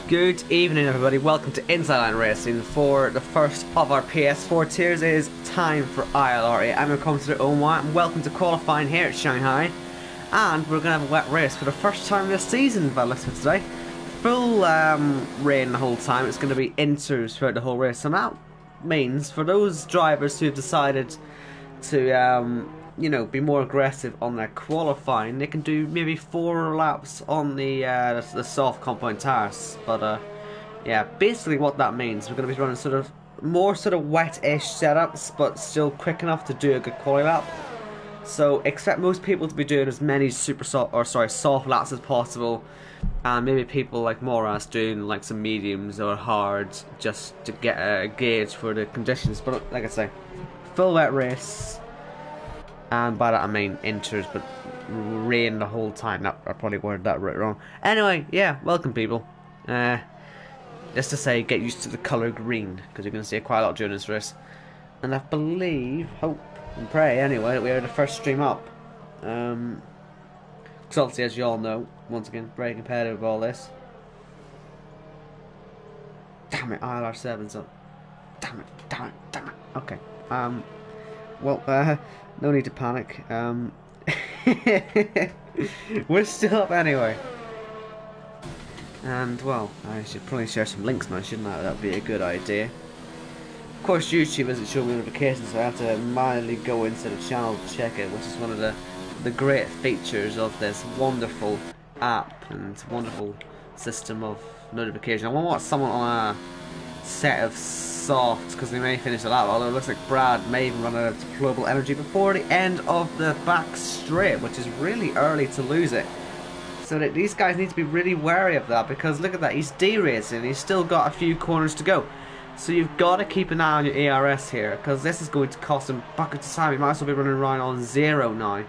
Good evening everybody, welcome to IndyILR Racing. For the first of our PS4 tiers, it is time for ILR8. I'm your commentator Omar and welcome to qualifying here at Shanghai. And we're going to have a wet race for the first time this season by the looks of it today. Full rain the whole time, it's going to be inters throughout the whole race. And that means for those drivers who have decided to you know, be more aggressive on their qualifying, they can do maybe 4 laps on the soft compound tires. But yeah, basically what that means, we're going to be running sort of more wet-ish setups, but still quick enough to do a good quali lap. So expect most people to be doing as many soft laps as possible, and maybe people like Moras doing like some mediums or hards just to get a gauge for the conditions. But like I say, full wet race. And by that I mean inters, but rain the whole time. No, I probably worded that right wrong. Anyway, yeah, welcome people. Just to say, get used to the colour green, because you're going to see it quite a lot during this race. And I believe, hope and pray anyway, that we are the first stream up. Because obviously, as you all know, once again, very competitive with all this. Damn it, ILR7's up. Damn it. Okay. Well, no need to panic. We're still up anyway. And, well, I should probably share some links now, shouldn't I? That would be a good idea. Of course, YouTube isn't showing me notifications, so I have to manually go into the channel to check it, which is one of the great features of this wonderful app and wonderful system of notification. I want to watch someone on a set of softs, because they may finish the lap, although it looks like Brad may even run out of deployable energy before the end of the back straight, which is really early to lose it. So that these guys need to be really wary of that, because look at that, he's de-racing, he's still got a few corners to go. So you've got to keep an eye on your ERS here, because this is going to cost him buckets of time. He might as well be running around on 0 now.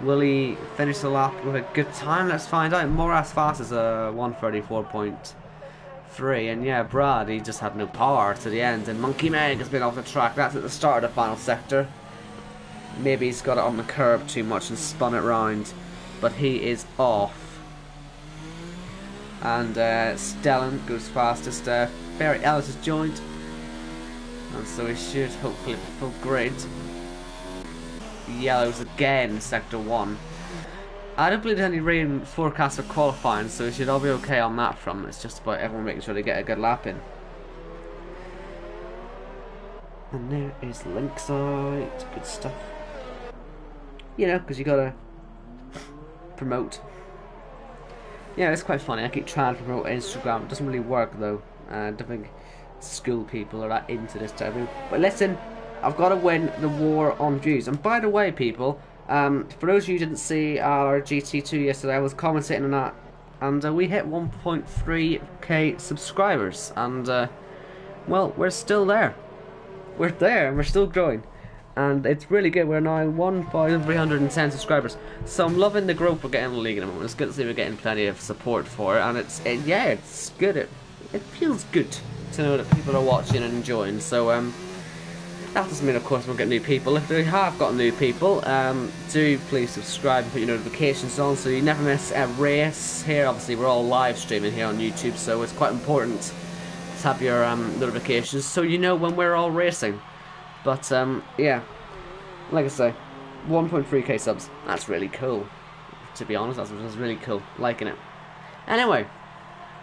Will he finish the lap with a good time? Let's find out. Moras fast is a 134.3, and yeah, Brad, he just had no power to the end, and Monkey Meg has been off the track. That's at the start of the final sector. Maybe he's got it on the curb too much and spun it round, but he is off. And Stellan goes fastest. Barry Ellis has joined, and so he should hopefully full grid. Yellows again in sector 1. I don't believe there's any rain forecast for qualifying, so we should all be okay on that front. It's just about everyone making sure they get a good lap in. And there is Linkside, good stuff. You know, because you gotta promote. Yeah, it's quite funny. I keep trying to promote Instagram. It doesn't really work though. I don't think school people are that into this type of thing. But listen, I've got to win the war on views. And by the way, people, for those of you who didn't see our GT2 yesterday, I was commentating on that, and we hit 1.3k subscribers, and well, we're still there. We're there, and we're still growing, and it's really good. We're now 1,310 subscribers, so I'm loving the growth we're getting in the league at the moment. It's good to see we're getting plenty of support for it, and yeah, it's good. It feels good to know that people are watching and enjoying. So that doesn't mean, of course, we'll get new people. If we have got new people, do please subscribe and put your notifications on so you never miss a race. Here, obviously, we're all live streaming here on YouTube, so it's quite important to have your notifications so you know when we're all racing. But, yeah, like I say, 1.3k subs. That's really cool. To be honest, that's really cool. Liking it. Anyway,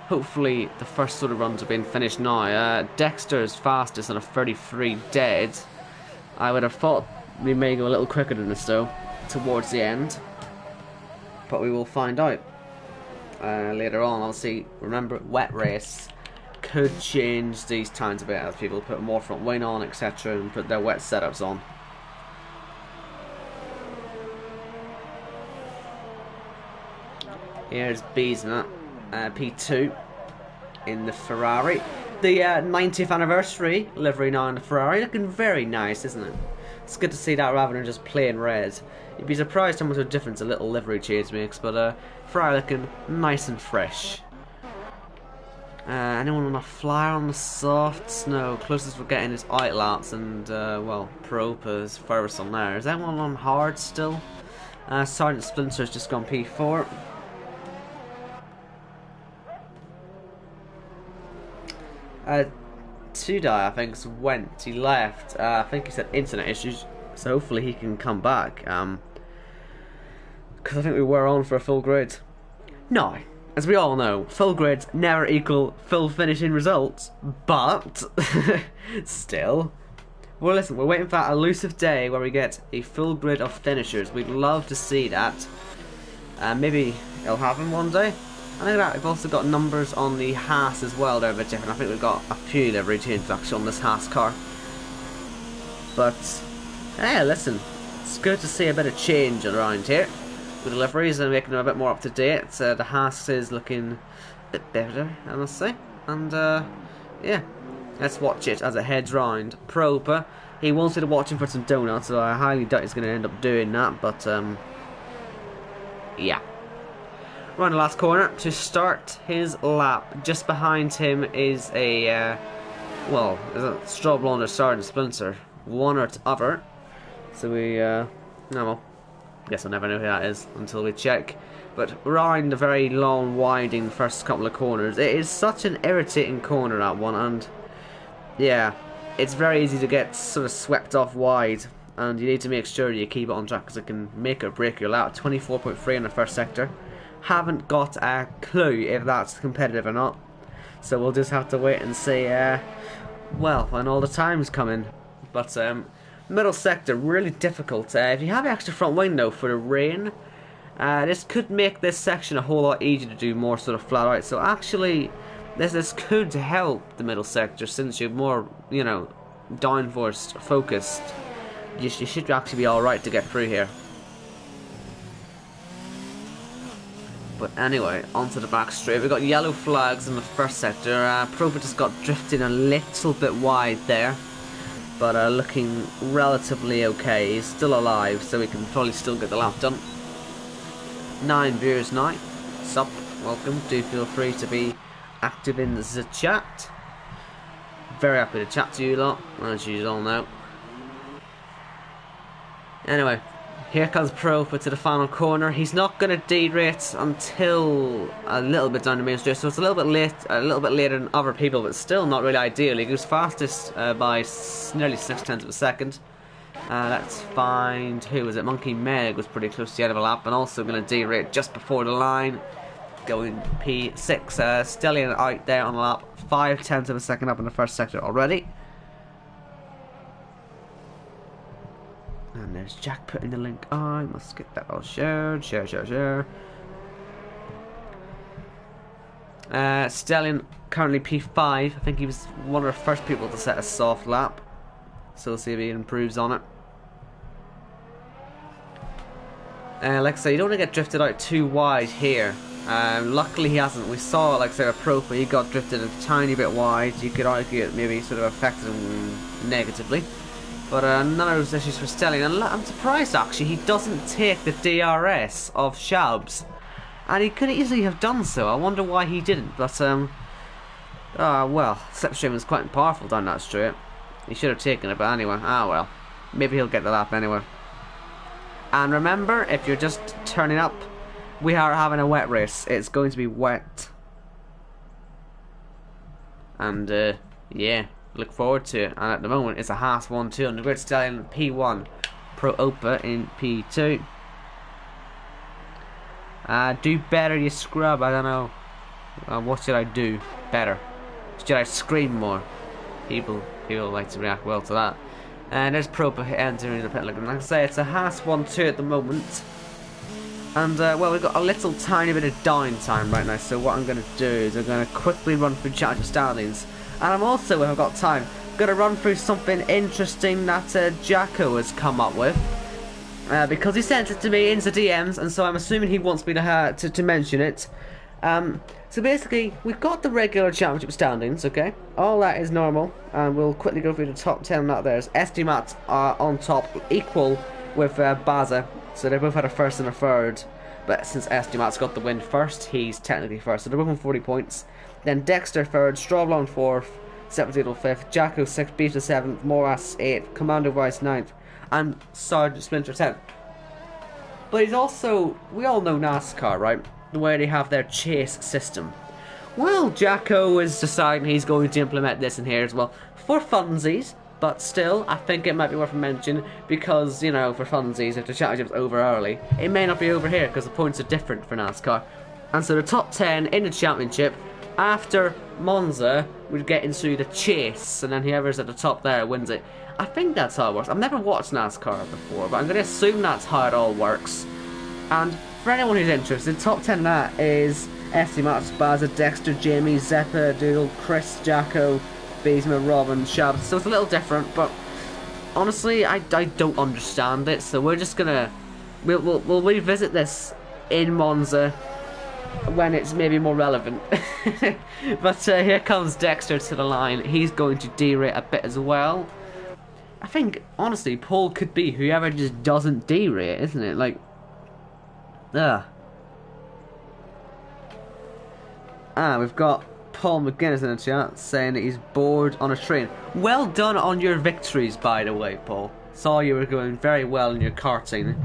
hopefully the first sort of runs have been finished now. Dexter's fastest on a 33 dead. I would have thought we may go a little quicker than this though, towards the end. But we will find out later on. Obviously, remember, wet race could change these times a bit as people put more front wing on, etc., and put their wet setups on. Here's Beesma. P2 in the Ferrari. The 90th anniversary livery now in the Ferrari, looking very nice, isn't it? It's good to see that rather than just plain red. You'd be surprised how much of a difference a little livery change makes, but Ferrari looking nice and fresh. Anyone on a flyer on the softs? No, closest we're getting is Outlats and, well, Propa's furthest on there. Is anyone on hard still? Sergeant Splinter's just gone P4. Tudai, I think, went. He left. I think he said internet issues, so hopefully he can come back. Because I think we were on for a full grid. No, as we all know, full grids never equal full finishing results, but still. Well, listen, we're waiting for that elusive day where we get a full grid of finishers. We'd love to see that. Maybe it'll happen one day. I think that we've also got numbers on the Haas as well. They're a bit different. I think we've got a few livery changes actually on this Haas car. But, hey, listen, it's good to see a bit of change around here. With the liveries and making them a bit more up to date. The Haas is looking a bit better, I must say. And, yeah. Let's watch it as it heads round. Proper. He wants you to watch him for some donuts, so I highly doubt he's going to end up doing that, but, yeah. Around the last corner to start his lap. Just behind him is a, well, is a Straw Blonde or Sergeant Splinter. One or t'other. So we, oh well. Guess I'll never know who that is until we check. But around the very long, winding first couple of corners, it is such an irritating corner, that one, and yeah, it's very easy to get sort of swept off wide, and you need to make sure you keep it on track because it can make or break your lap. 24.3 in the first sector. Haven't got a clue if that's competitive or not, so we'll just have to wait and see, well, when all the times come in. But middle sector, really difficult. If you have an extra front wing though for the rain, this could make this section a whole lot easier to do more sort of flat out. So actually, this could help the middle sector since you're more, you know, downforce focused. You should actually be alright to get through here. But anyway, onto the back straight. We've got yellow flags in the first sector. Proba just got drifting a little bit wide there, but looking relatively okay. He's still alive, so we can probably still get the lap done. 9 viewers now. Sup, welcome. Do feel free to be active in the chat. Very happy to chat to you lot, as you all know. Anyway, here comes Profa to the final corner. He's not going to derate until a little bit down the main straight, so it's a little bit late, a little bit later than other people, but still not really ideal. He goes fastest by nearly 0.6 of a second. Let's find, who was it? Monkey Meg was pretty close to the end of a lap, and also going to derate just before the line. Going P6, Stallion out there on the lap, 0.5 of a second up in the first sector already. And there's Jack putting the link on. Must get that all shared. Share. Stallion currently P5. I think he was one of the first people to set a soft lap. So we'll see if he improves on it. Like I say, you don't want to get drifted out too wide here. Luckily he hasn't. We saw, like I say, a Profa, he got drifted a tiny bit wide. You could argue it maybe sort of affected him negatively. But none of those issues for Stallion. And I'm surprised actually he doesn't take the DRS of Shabs. And he could easily have done so. I wonder why he didn't. But well, slipstream was quite powerful down that straight. He should have taken it, but anyway, well. Maybe he'll get the lap anyway. And remember, if you're just turning up, we are having a wet race. It's going to be wet. And yeah, look forward to it. And at the moment, it's a Haas 1-2 on the grid. Stallion P1, Pro Opa in P2. Do better, you scrub. I don't know. What should I do better? Should I scream more? People like to react well to that. And there's Propa entering the pit. Like I say, it's a Haas 1-2 at the moment. And well, we've got a little tiny bit of downtime right now. So what I'm going to do is I'm going to quickly run through Challenger Standings. And I'm also, if I've got time, going to run through something interesting that Jacko has come up with. Because he sent it to me into DMs, and so I'm assuming he wants me to mention it. So basically, we've got the regular championship standings, okay? All that is normal, and we'll quickly go through the top 10 that there's. Estimat are on top, equal with Baza, so they both had a first and a third. But since Estimat's got the win first, he's technically first, so they're both on 40 points. Then Dexter third, Strawblonde fourth, 17 fifth, Jacko 6th, Beta 7th, Moras 8th, Commander Vice 9th, and Sergeant Splinter 10th. But he's also, we all know NASCAR, right? The way they have their chase system. Well, Jacko is deciding he's going to implement this in here as well. For funsies, but still, I think it might be worth mentioning because, you know, for funsies, if the championship's over early, it may not be over here because the points are different for NASCAR. And so the top 10 in the championship, after Monza, would get into the chase, and then whoever's at the top there wins it. I think that's how it works. I've never watched NASCAR before, but I'm going to assume that's how it all works. And for anyone who's interested, top 10 of that is Esty, Matt, Spaza, Dexter, Jamie, Zeppa, Doodle, Chris, Jacko, Beesman, Robin, Shab. So it's a little different, but honestly, I don't understand it. So we're just gonna we'll revisit this in Monza when it's maybe more relevant. But here comes Dexter to the line. He's going to derate a bit as well. I think honestly, Paul could be whoever just doesn't derate, isn't it? Like, we've got Paul McGuinness in the chat saying that he's bored on a train. Well done on your victories, by the way, Paul. Saw you were going very well in your karting.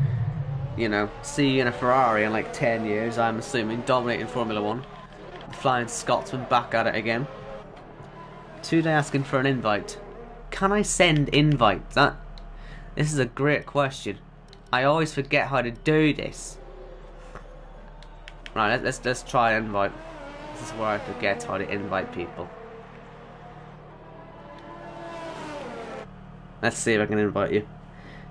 You know, see you in a Ferrari in like 10 years, I'm assuming, dominating Formula 1. The Flying Scotsman back at it again. Today asking for an invite. Can I send invites? This is a great question. I always forget how to do this. Right, let's try an invite. This is where I forget how to invite people. Let's see if I can invite you.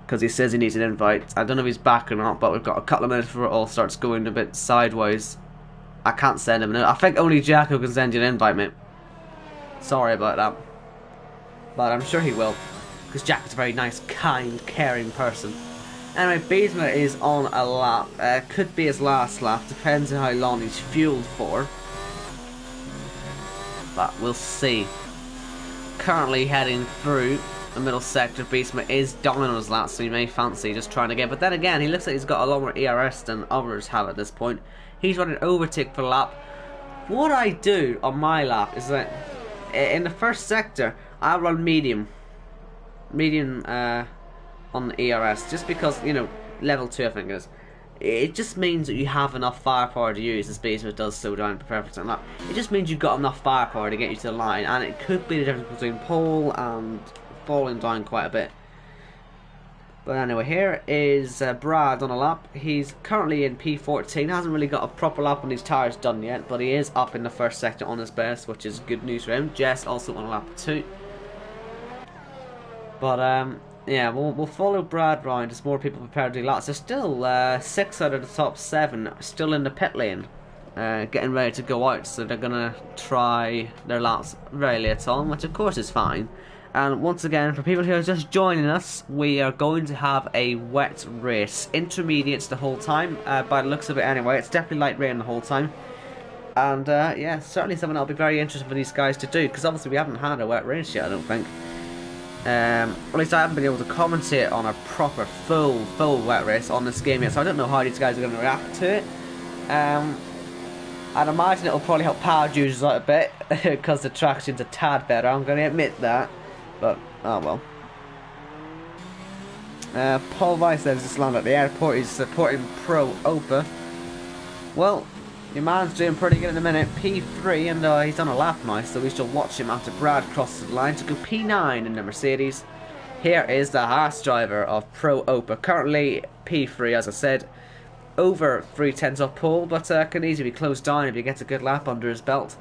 Because he says he needs an invite. I don't know if he's back or not, but we've got a couple of minutes before it all starts going a bit sideways. I can't send him an invite. I think only Jacko can send you an invite, mate. Sorry about that. But I'm sure he will. Because Jack is a very nice, kind, caring person. Anyway, Beesma is on a lap. Could be his last lap. Depends on how long he's fueled for. But we'll see. Currently heading through the middle sector. Beesma is down on his lap, so he may fancy just trying to get. But then again, he looks like he's got a lot more ERS than others have at this point. He's running overtake for lap. What I do on my lap is that in the first sector, I run medium on the ERS, just because, you know, level 2 I think it is. It just means that you have enough firepower to use, as Beesma does so down to perfect on that. It just means you've got enough firepower to get you to the line, and it could be the difference between pole and falling down quite a bit. But anyway, here is Brad on a lap. He's currently in P14, hasn't really got a proper lap on his tyres done yet, but he is up in the first sector on his best, which is good news for him. Jess also on a lap 2. But yeah, we'll follow Brad round as more people prepare to do laps. There's still 6 out of the top 7 still in the pit lane, getting ready to go out, so they're gonna try their laps very late on, which of course is fine. And once again, for people who are just joining us, we are going to have a wet race. Intermediates the whole time, by the looks of it anyway. It's definitely light rain the whole time. And yeah, certainly something that'll be very interesting for these guys to do, because obviously we haven't had a wet race yet, I don't think. At least I haven't been able to commentate on a proper full wet race on this game yet, so I don't know how these guys are going to react to it. I'd imagine it'll probably help power users out a bit, because the traction's a tad better, I'm going to admit that. But, oh well. Paul Weiss says just landed at the airport. He's supporting Pro Opa. Well, your man's doing pretty good in a minute. P3, and he's on a lap now, so we shall watch him after Brad crosses the line to go P9 in the Mercedes. Here is the Haas driver of Pro Opa. Currently P3, as I said. Over 3/10 off pole, but can easily be closed down if he gets a good lap under his belt.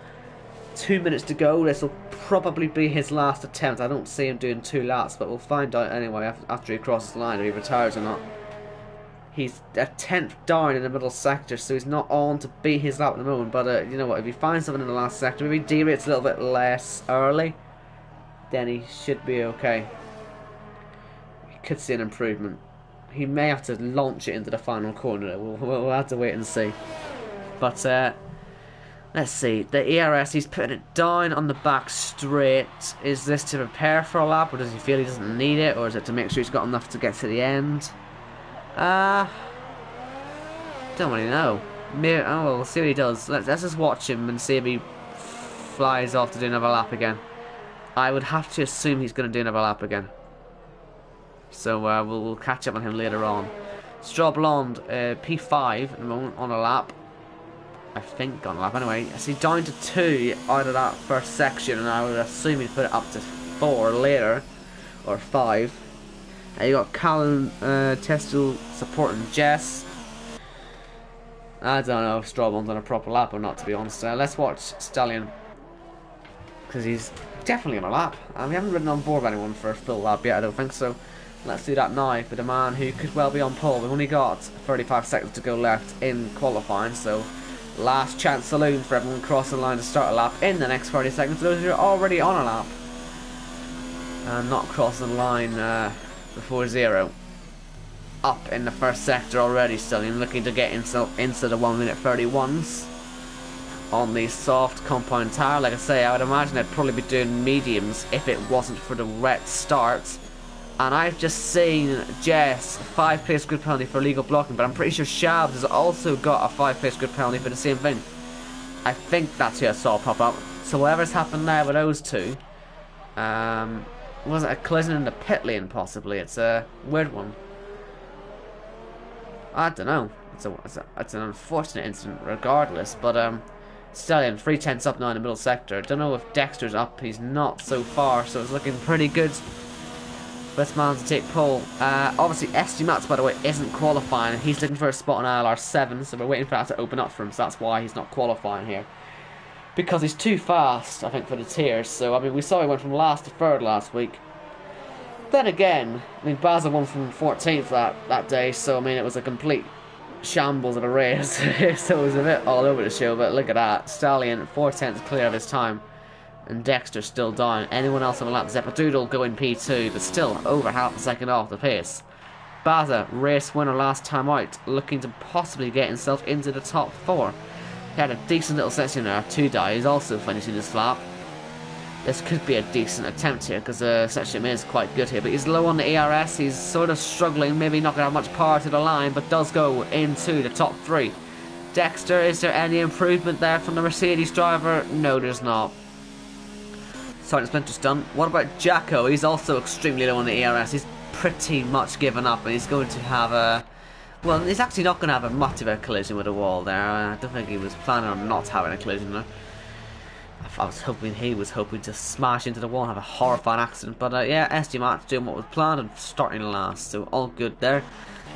2 minutes to go. This will probably be his last attempt. I don't see him doing 2 laps, but we'll find out anyway after he crosses the line if he retires or not. He's a 10th down in the middle sector, so he's not on to beat his lap at the moment. But you know what? If he finds something in the last sector, maybe derates a little bit less early, then he should be okay. He could see an improvement. He may have to launch it into the final corner. We'll have to wait and see. But let's see, the ERS, he's putting it down on the back straight. Is this to prepare for a lap, or does he feel he doesn't need it, or is it to make sure he's got enough to get to the end? Don't really know. Maybe, oh well, we'll see what he does. Let's just watch him and see if he flies off to do another lap again. I would have to assume he's going to do another lap again. So we'll catch up on him later on. Straw Blonde, P5 at the moment on a lap. I think, on a lap. Anyway, I see down to 2 out of that first section, and I would assume he'd put it up to 4 later, or 5. And you got Callum Testel supporting Jess. I don't know if Strawbon's on a proper lap or not, to be honest. Let's watch Stallion, because he's definitely on a lap. We haven't ridden on board with anyone for a full lap yet, I don't think so. Let's do that now for the man who could well be on pole. We've only got 35 seconds to go left in qualifying, so last chance saloon for everyone crossing the line to start a lap in the next 30 seconds. For those who are already on a lap and not crossing the line before 0. Up in the first sector already, Stallion looking to get himself into the 1 minute 31s on the soft compound tire. Like I say, I would imagine I'd probably be doing mediums if it wasn't for the wet start. And I've just seen Jess 5-place grid penalty for illegal blocking, but I'm pretty sure Shabs has also got a 5-place grid penalty for the same thing. I think that's who I saw pop up. So whatever's happened there with those two, was it a collision in the pit lane possibly? It's a weird one. I don't know. It's an unfortunate incident regardless, but Stallion 3/10 up now in the middle sector. Don't know if Dexter's up. He's not so far, so it's looking pretty good. Best man to take pole. Obviously SG Mats, by the way, isn't qualifying. He's looking for a spot on ILR7, so we're waiting for that to open up for him, so that's why he's not qualifying here. Because he's too fast, I think, for the tiers. So, I mean, we saw he went from last to 3rd last week. Then again, I mean, Basel won from 14th that day, so, I mean, it was a complete shambles of a race. So it was a bit all over the show, but look at that. Stallion, 4/10 clear of his time. And Dexter still down. Anyone else on the lap? Zeppadoodle going P2, but still over half a second off the pace. Baza, race winner last time out, looking to possibly get himself into the top 4. He had a decent little section there. 2 He's also finishing this lap. This could be a decent attempt here, because the section is quite good here, but he's low on the ERS. He's sort of struggling, maybe not going to have much power to the line, but does go into the top 3. Dexter, is there any improvement there from the Mercedes driver? No, there's not. Sergeant Splinter's done. What about Jacko? He's also extremely low on the ERS. He's pretty much given up, and he's going to have a... Well, he's actually not going to have a much of a collision with the wall there. I don't think he was planning on not having a collision there. I was hoping he was hoping to smash into the wall and have a horrifying accident. But yeah, SG Match doing what was planned and starting last. So all good there.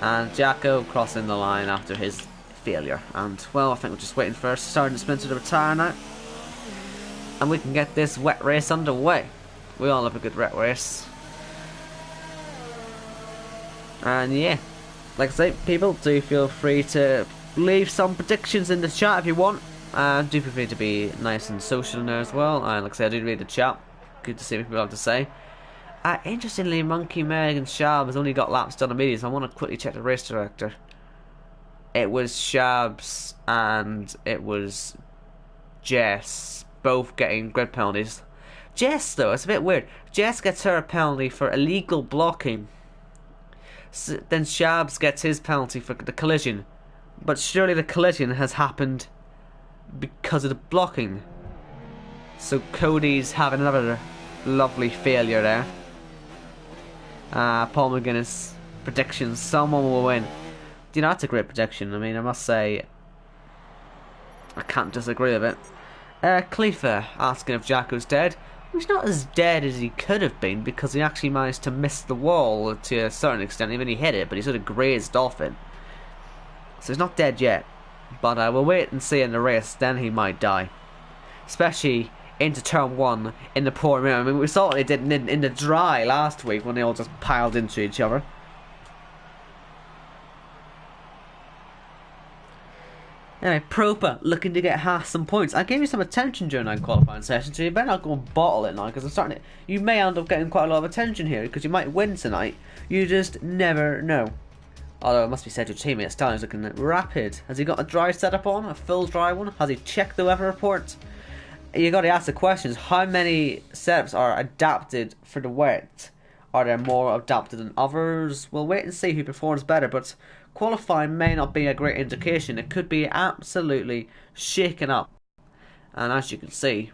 And Jacko crossing the line after his failure. And well, I think we're just waiting for Sergeant Splinter to retire now. And we can get this wet race underway. We all love a good wet race. And yeah, like I say, people, do feel free to leave some predictions in the chat if you want. Do feel free to be nice and social in there as well. And like I said, I do read the chat. Good to see what people have to say. Interestingly, Monkey Meg and Shabs only got laps done immediately, so I want to quickly check the race director. It was Shabs and it was Jess, both getting grid penalties. Jess, though, it's a bit weird. Jess gets her penalty for illegal blocking. So then Shabs gets his penalty for the collision. But surely the collision has happened because of the blocking. So Cody's having another lovely failure there. Paul McGuinness prediction, someone will win. You know, that's a great prediction. I mean, I must say, I can't disagree with it. Khalifa asking if Jacko's dead. He's not as dead as he could have been, because he actually managed to miss the wall to a certain extent. Even he hit it, but he sort of grazed off it. So he's not dead yet. But we'll wait and see in the race, then he might die. Especially into turn 1 in the pouring rain. I mean, we saw what they did in the dry last week when they all just piled into each other. Anyway, Propa looking to get half some points. I gave you some attention during that qualifying session, so you better not go and bottle it now, because I'm starting to... You may end up getting quite a lot of attention here, because you might win tonight. You just never know. Although it must be said, your teammate Stallion's looking rapid. Has he got a dry setup on? A full dry one? Has he checked the weather report? You got to ask the questions. How many setups are adapted for the wet? Are there more adapted than others? We'll wait and see who performs better, but qualifying may not be a great indication. It could be absolutely shaken up. And as you can see,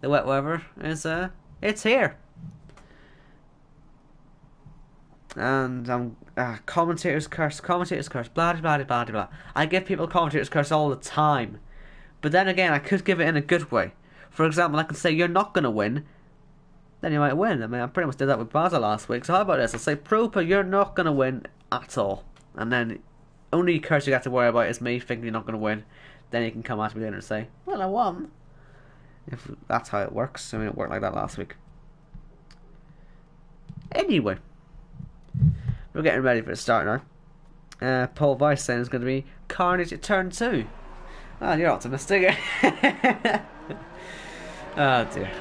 the wet weather is it's here. And commentators curse, blah blah blah blah blah. I give people commentators curse all the time. But then again, I could give it in a good way. For example, I could say you're not going to win, then you might win. I mean, I pretty much did that with Basel last week. So how about this? I'll say, Propa, you're not going to win at all. And then only curse you have to worry about is me thinking you're not going to win. Then you can come at me later and say, well, I won. If that's how it works. I mean, it worked like that last week. Anyway, we're getting ready for the start now. Paul Weiss saying it's going to be Carnage at turn 2. Oh, you're optimistic. Oh dear.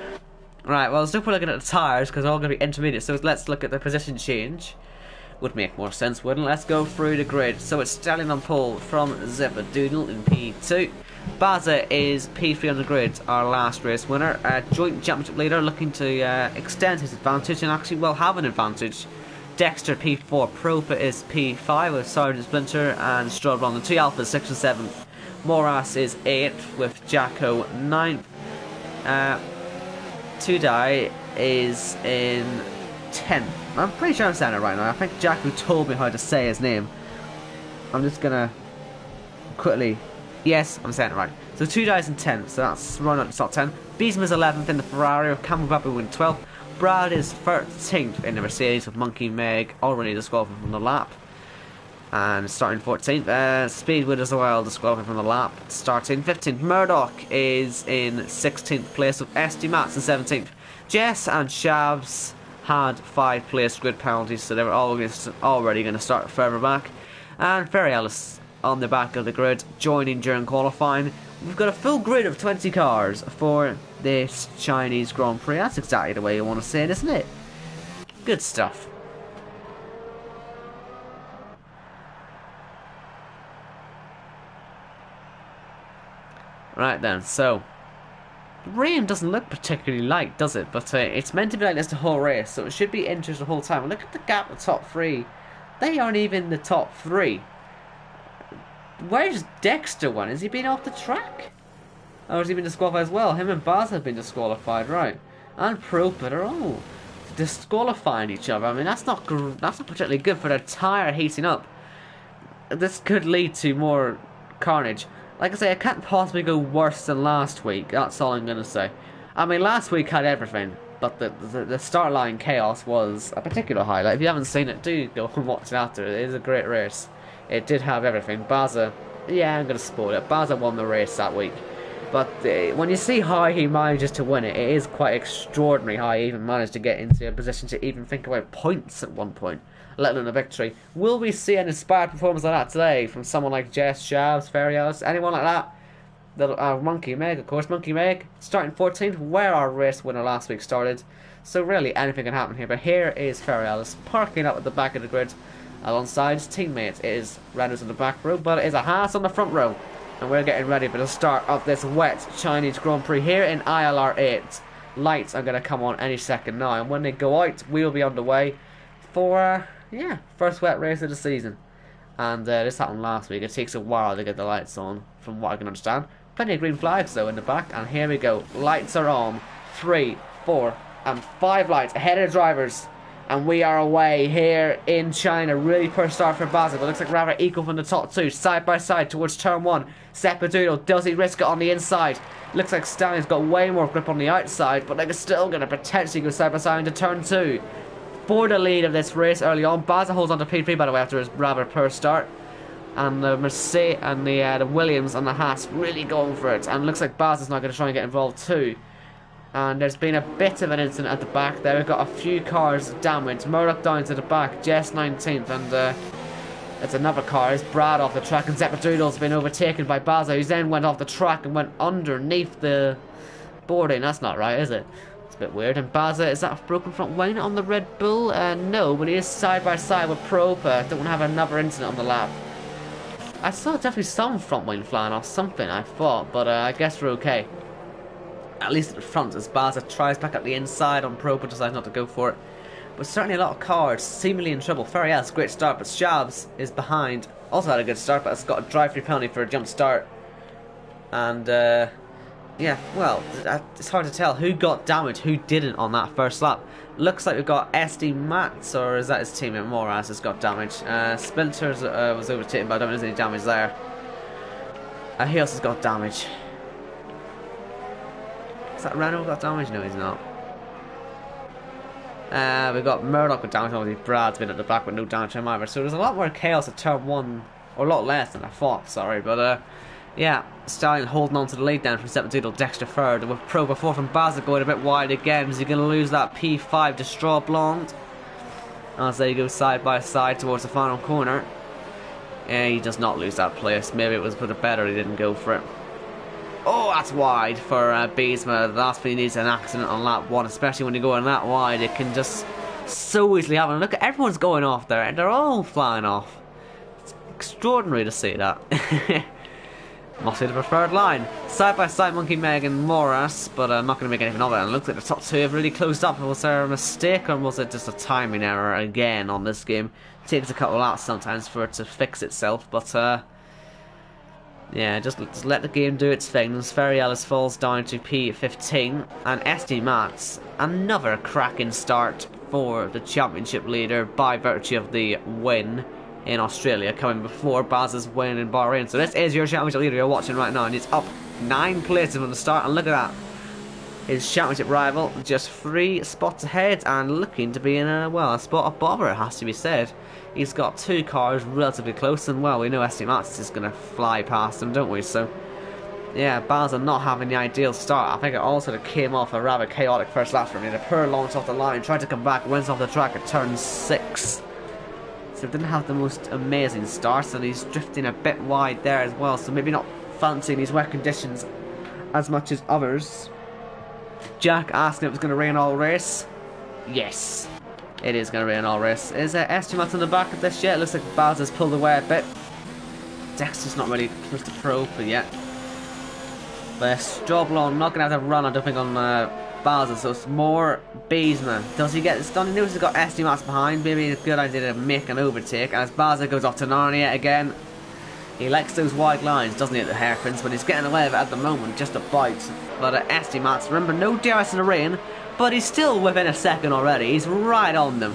Right, well, let's look looking at the tyres because they're all going to be intermediate. So let's look at the position change. Would make more sense, wouldn't it? Let's go through the grid. So it's Stallion on pole from Zipperdoodle in P2. Baza is P3 on the grid, our last race winner. Joint championship leader looking to extend his advantage and actually will have an advantage. Dexter P4, Propa is P5 with Sergeant Splinter and Stroll on the 2 Alphas, 6 and 7. Moras is 8th with Jacko 9th. Tudai is in 10th. I'm pretty sure I'm saying it right now. I think Jacko told me how to say his name. I'm just gonna quickly. Yes, I'm saying it right. So Tudai's in 10th, so that's running up the top 10. Beesman is 11th in the Ferrari with Campbell Babu in 12th. Brad is 13th in the Mercedes with Monkey Meg already disqualified from the lap. And starting 14th, Speedwood as well, disqualified from the lap. Starting 15th, Murdoch is in 16th place with SD Mats in 17th. Jess and Shabs had 5 place grid penalties, so they were already going to start further back. And Ferry Ellis on the back of the grid, joining during qualifying. We've got a full grid of 20 cars for this Chinese Grand Prix. That's exactly the way you want to say it, isn't it? Good stuff. Right then, so the rain doesn't look particularly light, does it? But it's meant to be like this the whole race, so it should be interesting the whole time. And look at the gap, the top 3. They aren't even the top 3. Where's Dexter one? Has he been off the track? Or has he been disqualified as well? Him and Baz have been disqualified, right? And Propa are all disqualifying each other. I mean, that's not particularly good for their tyre heating up. This could lead to more carnage. Like I say, it can't possibly go worse than last week. That's all I'm going to say. I mean, last week had everything. But the start line chaos was a particular highlight. If you haven't seen it, do go and watch it after. It is a great race. It did have everything. Baza, yeah, I'm going to spoil it. Baza won the race that week. But when you see how he manages to win it, it is quite extraordinary how he even managed to get into a position to even think about points at one point, let alone a victory. Will we see an inspired performance like that today from someone like Jess, Shabs, Ferios, anyone like that? Monkey Meg, of course. Monkey Meg starting 14th, where our race winner last week started. So really anything can happen here. But here is Ferios parking up at the back of the grid alongside his teammate. It is Reynolds in the back row, but it is a Haas on the front row. And we're getting ready for the start of this wet Chinese Grand Prix here in ILR8. Lights are going to come on any second now, and when they go out, we'll be underway for, first wet race of the season. And this happened last week. It takes a while to get the lights on, from what I can understand. Plenty of green flags, though, in the back, and here we go. Lights are on. 3, 4, and 5 lights ahead of the drivers. And we are away here in China. Really poor start for Baza, but looks like rather equal from the top 2. Side by side towards turn 1. Seppadoodle, does he risk it on the inside? Looks like Stallion's got way more grip on the outside, but they're still going to potentially go side by side into turn 2. For the lead of this race early on, Baza holds on to P3 by the way after his rather poor start. And the Mercedes and the Williams and the Haas really going for it. And looks like Baza's not going to try and get involved too. And there's been a bit of an incident at the back there. We've got a few cars damaged. Murdoch down to the back, Jess 19th, and it's another car. It's Brad off the track, and Zeppadoodle's been overtaken by Baza, who then went off the track and went underneath the boarding. That's not right, is it? It's a bit weird. And Baza, is that a broken front wing on the Red Bull? No, but he is side by side with Propa. Don't want to have another incident on the lap. I saw definitely some front wing flying off something, I thought, but I guess we're okay. At least at the front, as Baza tries back up the inside on Propa, decides not to go for it. But certainly a lot of cars seemingly in trouble. Ferriel's great start, but Shabs is behind. Also had a good start, but it's got a drive-through penalty for a jump start. And, yeah, well, it's hard to tell who got damaged, who didn't on that first lap. Looks like we've got SD Mats, or is that his teammate Moraz has got damage. Splinters was overtaken, but I don't think there's any damage there. He also has got damage. Is that Renault got damage? No, he's not. We've got Murdoch with damage, obviously Brad's been at the back with no damage to him either. So there's a lot more chaos at turn 1, or a lot less than I thought, sorry. But yeah, Stallion holding on to the lead down from 17 to Dexter third. With Pro before from Baza going a bit wide again. Is he going to lose that P5 to Straw Blonde? As they go side by side towards the final corner. Yeah, he does not lose that place. Maybe it was for the better he didn't go for it. Oh, that's wide for Beesma. The last thing he needs an accident on lap 1, especially when you go in that wide. It can just so easily happen. Look, everyone's going off there, and they're all flying off. It's extraordinary to see that. Must be the preferred line. Side by side, Monkey Meg and Moras, but I'm not going to make anything of it. And it looks like the top two have really closed up. Was there a mistake, or was it just a timing error again on this game? It takes a couple of laps sometimes for it to fix itself, but yeah, just let the game do its thing. Ferry Ellis falls down to P15, and SD Mats, another cracking start for the championship leader by virtue of the win in Australia, coming before Baz's win in Bahrain. So this is your championship leader you're watching right now, and he's up 9 places from the start, and look at that. His championship rival just 3 spots ahead, and looking to be in a, well, a spot of bother, it has to be said. He's got 2 cars relatively close, and well, we know SD Mats is going to fly past him, don't we? So yeah, Baz are not having the ideal start. I think it all sort of came off a rather chaotic first lap for him. The poor launch off the line, tried to come back, went off the track at turn 6. So didn't have the most amazing starts, and he's drifting a bit wide there as well, so maybe not fancying these wet conditions as much as others. Jack asking if it was going to rain all race. Yes, it is going to rain all race. Is Estimat on the back of this yet? It looks like Baz has pulled away a bit. Dexter's not really close to Pro for yet. But Strawblon not going to have to run, I don't think, on Baz, so it's more Beesman. Does he get this done? He knows he's got Estimat behind. Maybe it's a good idea to make an overtake. And as Baza goes off to Narnia again, he likes those wide lines, doesn't he, at the hairpins, but he's getting away with it at the moment, just a bite. But Estimat, remember, no DRS in the rain, but he's still within a second already. He's right on them.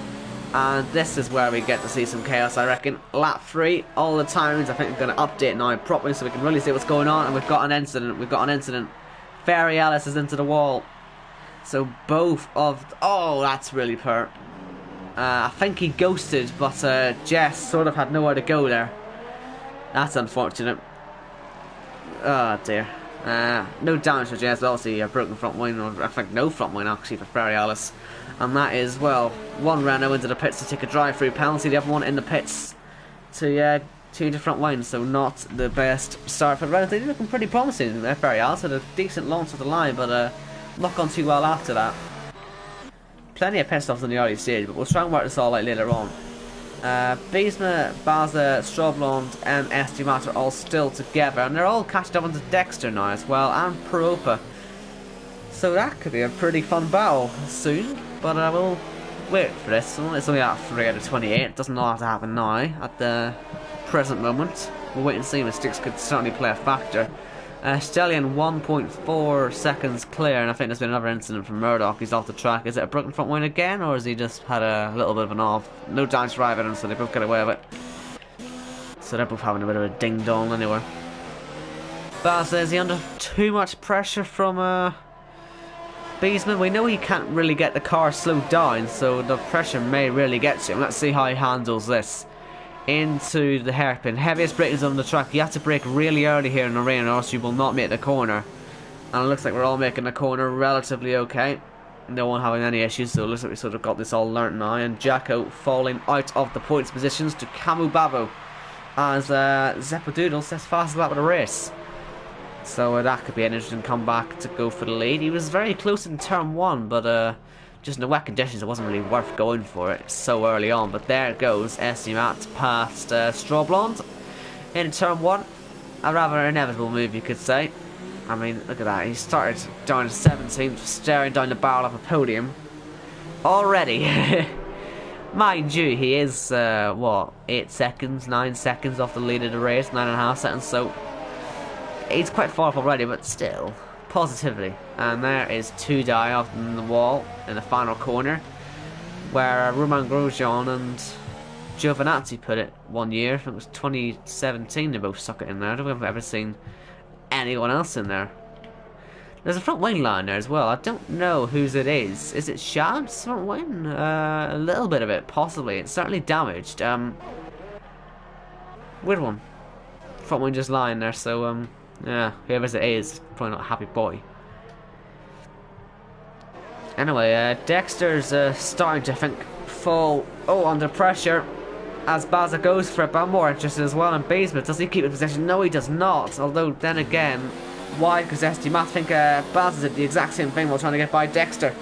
And this is where we get to see some chaos, I reckon. Lap 3, all the timings, I think we're going to update now properly so we can really see what's going on. And we've got an incident. Ferry Ellis is into the wall. So both of... oh, that's really poor. I think he ghosted, but Jess sort of had nowhere to go there. That's unfortunate. Oh dear. No damage for Jess, obviously a broken front wing, or I think no front wing actually for Ferry Ellis. And that is, well, one Renault into the pits to take a drive-through penalty, the other one in the pits to change the front wing, so not the best start for the Renault. They're looking pretty promising there. Ferry Ellis had a decent launch of the line, but not gone too well after that. Plenty of pit stops in the early stage, but we'll try and work this all out later on. Beesma, Baza, Strawblonde and Estimat are all still together, and they're all catched up into Dexter now as well, and Peropa. So that could be a pretty fun battle soon, but we'll wait for this. It's only at 3 out of 28, it doesn't all have to happen now at the present moment. We'll wait and see. Mistakes could certainly play a factor. Stellian 1.4 seconds clear, and I think there's been another incident from Murdoch. He's off the track. Is it a broken front wing again, or has he just had a little bit of an off? No damage for either, so they both get away with it. So they're both having a bit of a ding-dong anyway. Baz, is he under too much pressure from Beesman? We know he can't really get the car slowed down, so the pressure may really get to him. Let's see how he handles this. Into the hairpin. Heaviest braking on the track. You have to brake really early here in the rain, or else you will not make the corner. And it looks like we're all making the corner relatively okay. No one having any issues, so it looks like we sort of got this all learnt now. And Jacko falling out of the points positions to Camu Babo as Zeppadoodle says fastest lap of the race. So that could be an interesting comeback to go for the lead. He was very close in turn 1, but just in the wet conditions, it wasn't really worth going for it so early on. But there it goes, Estimat past Strawblonde in turn 1. A rather inevitable move, you could say. I mean, look at that. He started down to 17th, staring down the barrel of a podium already. Mind you, he is, what, 8 seconds, 9 seconds off the lead of the race, 9.5 seconds, so he's quite far off already, but still. Positively. And there is 2 die off in the wall in the final corner, where Romain Grosjean and Giovinazzi put it one year. I think it was 2017 they both stuck it in there. I don't think I've ever seen anyone else in there. There's a front wing line there as well. I don't know whose it is. Is it Shad's front wing? A little bit of it, possibly. It's certainly damaged. Weird one. Front wing just lying there, so, yeah, whoever it is, probably not a happy boy. Anyway, Dexter's starting to, I think, fall under pressure as Baza goes for it, but I'm more interested as well in Beesman. Does he keep his possession? No, he does not. Although, then again, why? Because SD Matt think Baza did the exact same thing while trying to get by Dexter.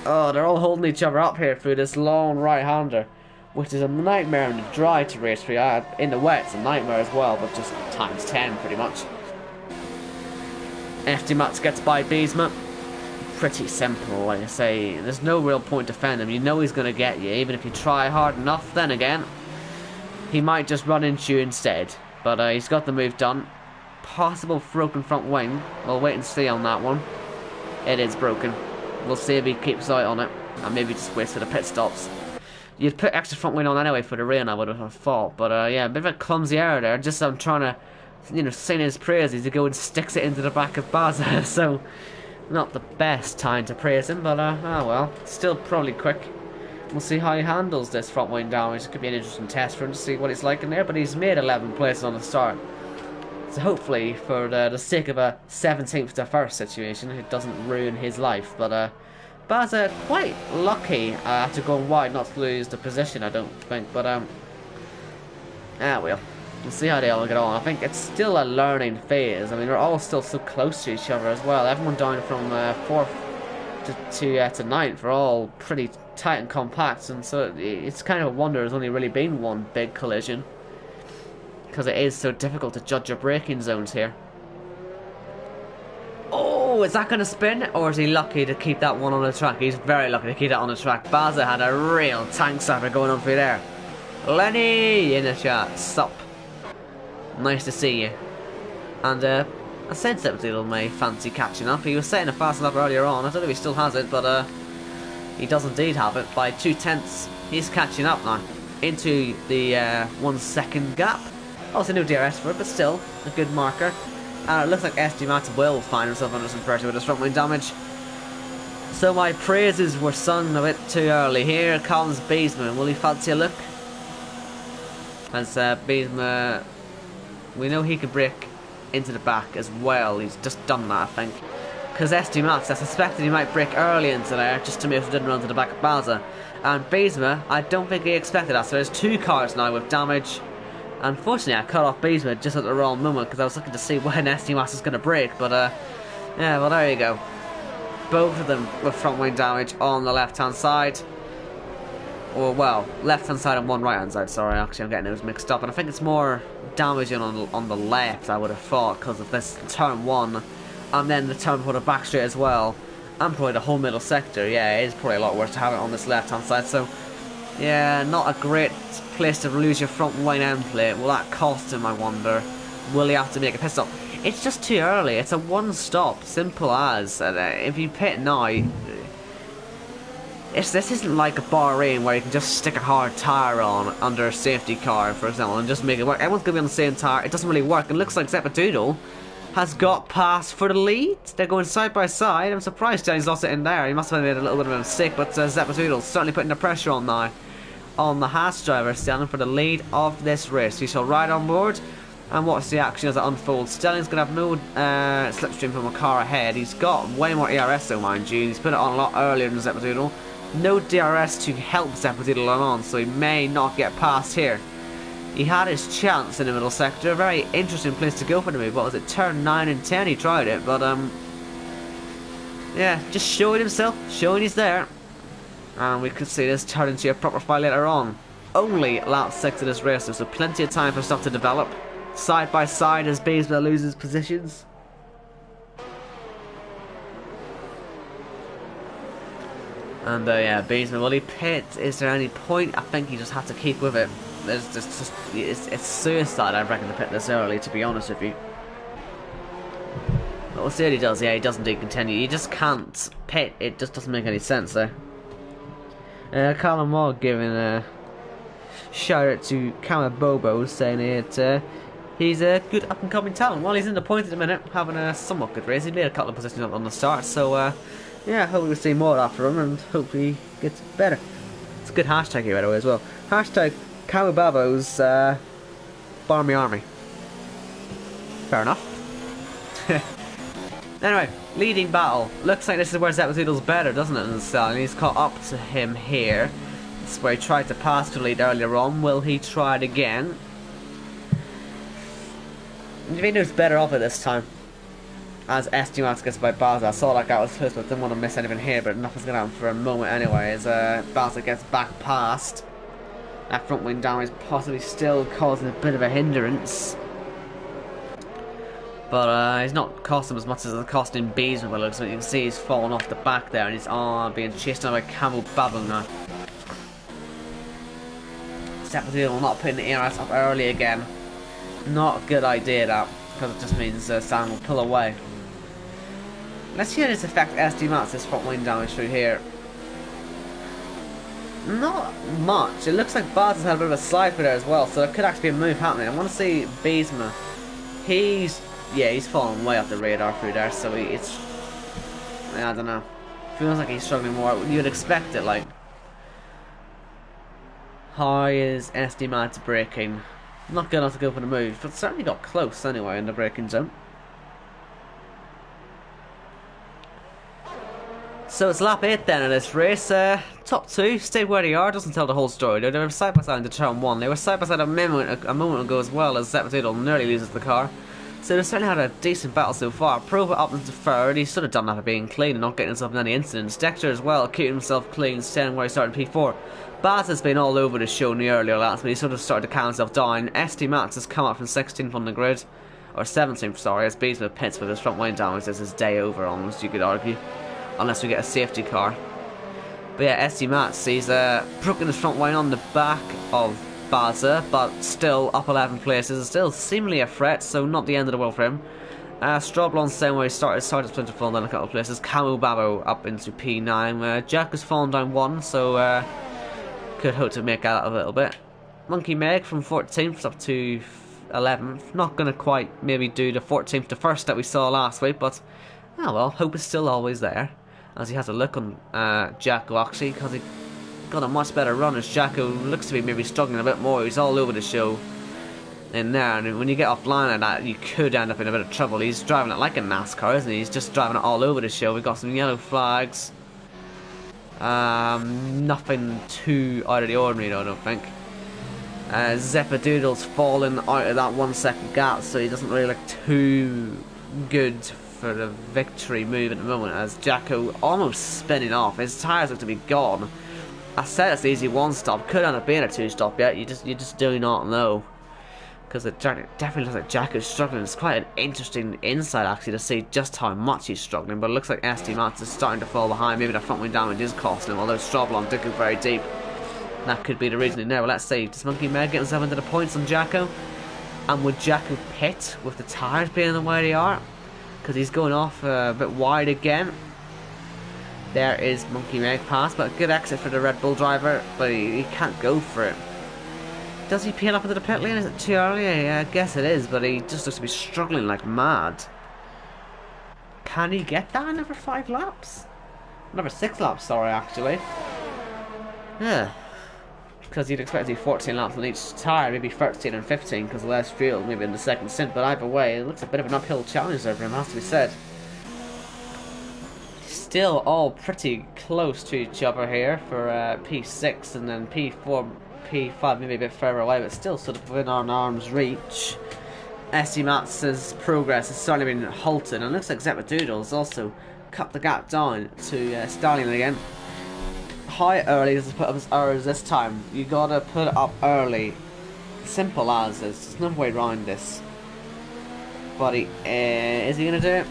Oh, they're all holding each other up here through this long right-hander, which is a nightmare in the dry to race through. In the wet, it's a nightmare as well, but just times 10 pretty much. FD Mats gets by Beesman. Pretty simple, like I say. There's no real point defending him. You know he's going to get you, even if you try hard enough. Then again, he might just run into you instead. But he's got the move done. Possible broken front wing. We'll wait and see on that one. It is broken. We'll see if he keeps eye on it, and maybe just waits for the pit stops. You'd put extra front wing on anyway for the rain, I would have thought. But yeah, a bit of a clumsy error there. Just I'm trying to, sing his praises. He goes and sticks it into the back of Baza. So not the best time to praise him, but oh well. Still probably quick. We'll see how he handles this front wing damage. It could be an interesting test for him to see what it's like in there. But he's made 11 places on the start. So hopefully, for the sake of a 17th to 1st situation, it doesn't ruin his life. But Baza quite lucky after going wide not to lose the position, I don't think. But we'll see how they all get on. I think it's still a learning phase. I mean, we're all still so close to each other as well. Everyone down from 4th to 9th are all pretty tight and compact, and so it's kind of a wonder there's only really been one big collision, because it is so difficult to judge your braking zones here. Oh, is that going to spin, or is he lucky to keep that one on the track? He's very lucky to keep that on the track. Baza had a real tank stopper going on through there. Lenny in the chat. Sup. Nice to see you. And I said Zeppedoodle may fancy catching up. He was setting a fast lap earlier on. I don't know if he still has it, but he does indeed have it. By 2/10, he's catching up now into the 1 second gap. Also no DRS for it, but still a good marker. And it looks like SD Max will find himself under some pressure with his front wing damage. So my praises were sung a bit too early. Here comes Beesman. Will he fancy a look? As Beesman, we know he can brake into the back as well. He's just done that, I think. Because SD Max, I suspected he might brake early into there just to make sure he didn't run to the back of Baza. And Beesman, I don't think he expected that. So there's 2 cars now with damage. Unfortunately, I cut off Beesman just at the wrong moment because I was looking to see when SD Max was going to brake. But yeah, well, there you go. Both of them with front wing damage on the left-hand side. Or, well, left-hand side and one right-hand side. Sorry, actually, I'm getting those mixed up. And I think it's more damaging on the left, I would have thought, because of this turn 1. And then the turn for the back straight as well. And probably the whole middle sector. Yeah, it is probably a lot worse to have it on this left-hand side. So, yeah, not a great place to lose your front wing end plate. Will that cost him, I wonder? Will he have to make a pit stop? It's just too early. It's a one stop, simple as. If you pit now, this isn't like a Bahrain where you can just stick a hard tyre on under a safety car, for example, and just make it work. Everyone's going to be on the same tyre. It doesn't really work. It looks like Zeppedoodle has got past for the lead. They're going side by side. I'm surprised Danny's lost it in there. He must have made a little bit of a mistake, but Zeppedoodle's certainly putting the pressure on now on the Haas driver, standing for the lead of this race. We shall ride on board and watch the action as it unfolds. Stelling's going to have no slipstream from a car ahead. He's got way more ERS though, mind you. He's put it on a lot earlier than Zeppedoodle. No DRS to help Zeppedoodle on, so he may not get past here. He had his chance in the middle sector. A very interesting place to go for the move. What was it? Turn 9 and 10 he tried it, but yeah, just showing himself, showing he's there. And we could see this turn into a proper fight later on. Only lap 6 of this race, so plenty of time for stuff to develop. Side by side as Beesman loses positions. And yeah, Beesman, will he pit? Is there any point? I think he just has to keep with it. It's suicide, I reckon, to pit this early, to be honest with you. But we'll see what he does. Yeah, he does indeed continue. You just can't pit. It just doesn't make any sense there. Colin Moore giving a shout out to Kama Bobo, saying it He's a good up-and-coming talent. While he's in the point at the minute, having a somewhat good race. He made a couple of positions up on the start, so yeah, hope we'll see more after him and hope he gets better. It's a good hashtag here, by the way, as well. Hashtag Cowababos Barmy Army. Fair enough. Anyway, leading battle. Looks like this is where Zepatoodle's better, doesn't it? And he's caught up to him here. This is where he tried to pass to lead earlier on. Will he try it again? Invitational's better off it this time. As SD Max gets by Baza. I saw that guy was first, but didn't want to miss anything here. But nothing's going to happen for a moment anyway. As Baza gets back past. That front wing down is possibly still causing a bit of a hindrance. But he's not costing him as much as it's costing Beesman. But looks like you can see he's falling off the back there. And he's being chased down by Camel Babble now. Zepatoodle not putting the ERS up early again. Not a good idea, that, because it just means Sam will pull away. Let's see how this affects SD Mats, this front wing damage through here. Not much. It looks like Baz has had a bit of a slide through there as well, so there could actually be a move happening. I want to see Beesma. He's fallen way off the radar through there, so it's... I don't know. Feels like he's struggling more. You'd expect it, like... How is SD Mats braking? Not good enough to go for the move, but certainly got close anyway in the braking zone. So it's lap 8 then in this race. Top 2 stay where they are, doesn't tell the whole story. They were side by side into turn 1. They were side by side a moment ago as well, as Zepatoodle nearly loses the car. So they've certainly had a decent battle so far. Prova up into third. He's sort of done that for being clean and not getting himself in any incidents. Dexter as well, keeping himself clean, staying where he started in P4. Baz has been all over the show in the earlier laps, but he sort of started to calm himself down. SD Mats has come up from 16th on the grid, or 17th, sorry, as Beesma pits with his front wing damage. This is day over almost, you could argue, unless we get a safety car. But yeah, SD Mats, he's broken his front wing on the back of Baza, but still up 11 places, still seemingly a threat, so not the end of the world for him. Stroblon's same way, started to fall down a couple of places. Camu Babo up into P9. Jack has fallen down 1, so could hope to make out a little bit. Monkey Meg from 14th up to 11th. Not going to quite maybe do the 14th to 1st that we saw last week, but oh well, hope is still always there. As he has a look on Jacko actually, because he got a much better run as Jacko looks to be maybe struggling a bit more. He's all over the show in there, and when you get offline like that, you could end up in a bit of trouble. He's driving it like a NASCAR, isn't he? He's just driving it all over the show. We've got some yellow flags. Nothing too out of the ordinary though, I don't think. Zepatoodle's fallen out of that 1 second gap, so he doesn't really look too good for the victory move at the moment, as Jacko almost spinning off. His tyres look to be gone. I said it's the easy 1-stop, could end up being a 2-stop yet, you just do not know. Because it definitely looks like Jacko's struggling. It's quite an interesting insight actually to see just how much he's struggling, but it looks like SD Mats is starting to fall behind. Maybe the front wing damage is costing him, although Stroblon did go very deep. That could be the reason in there. Well, let's see, does Monkey Meg get himself into the points on Jacko? And would Jacko pit with the tyres being the way they are? Because he's going off a bit wide again. There is Monkey Meg pass, but a good exit for the Red Bull driver, but he can't go for it. Does he peel up into the pit lane? Is it too early? Yeah, I guess it is, but he just looks to be struggling like mad. Can he get that in over 5 laps? Another 6 laps, sorry, actually. Yeah. Because you'd expect to do 14 laps on each tyre, maybe 13 and 15 because of less fuel, maybe in the second stint, but either way, it looks a bit of an uphill challenge there for him, has to be said. Still all pretty close to each other here for P6 and then P4, P5 maybe a bit further away, but still sort of within arm's reach. SD Mats' progress has certainly been halted, and it looks like Zepatoodle's also cut the gap down to Stallion again. How early does he put up his hours this time? You gotta put it up early. Simple as this. There's no way around this. But is he gonna do it?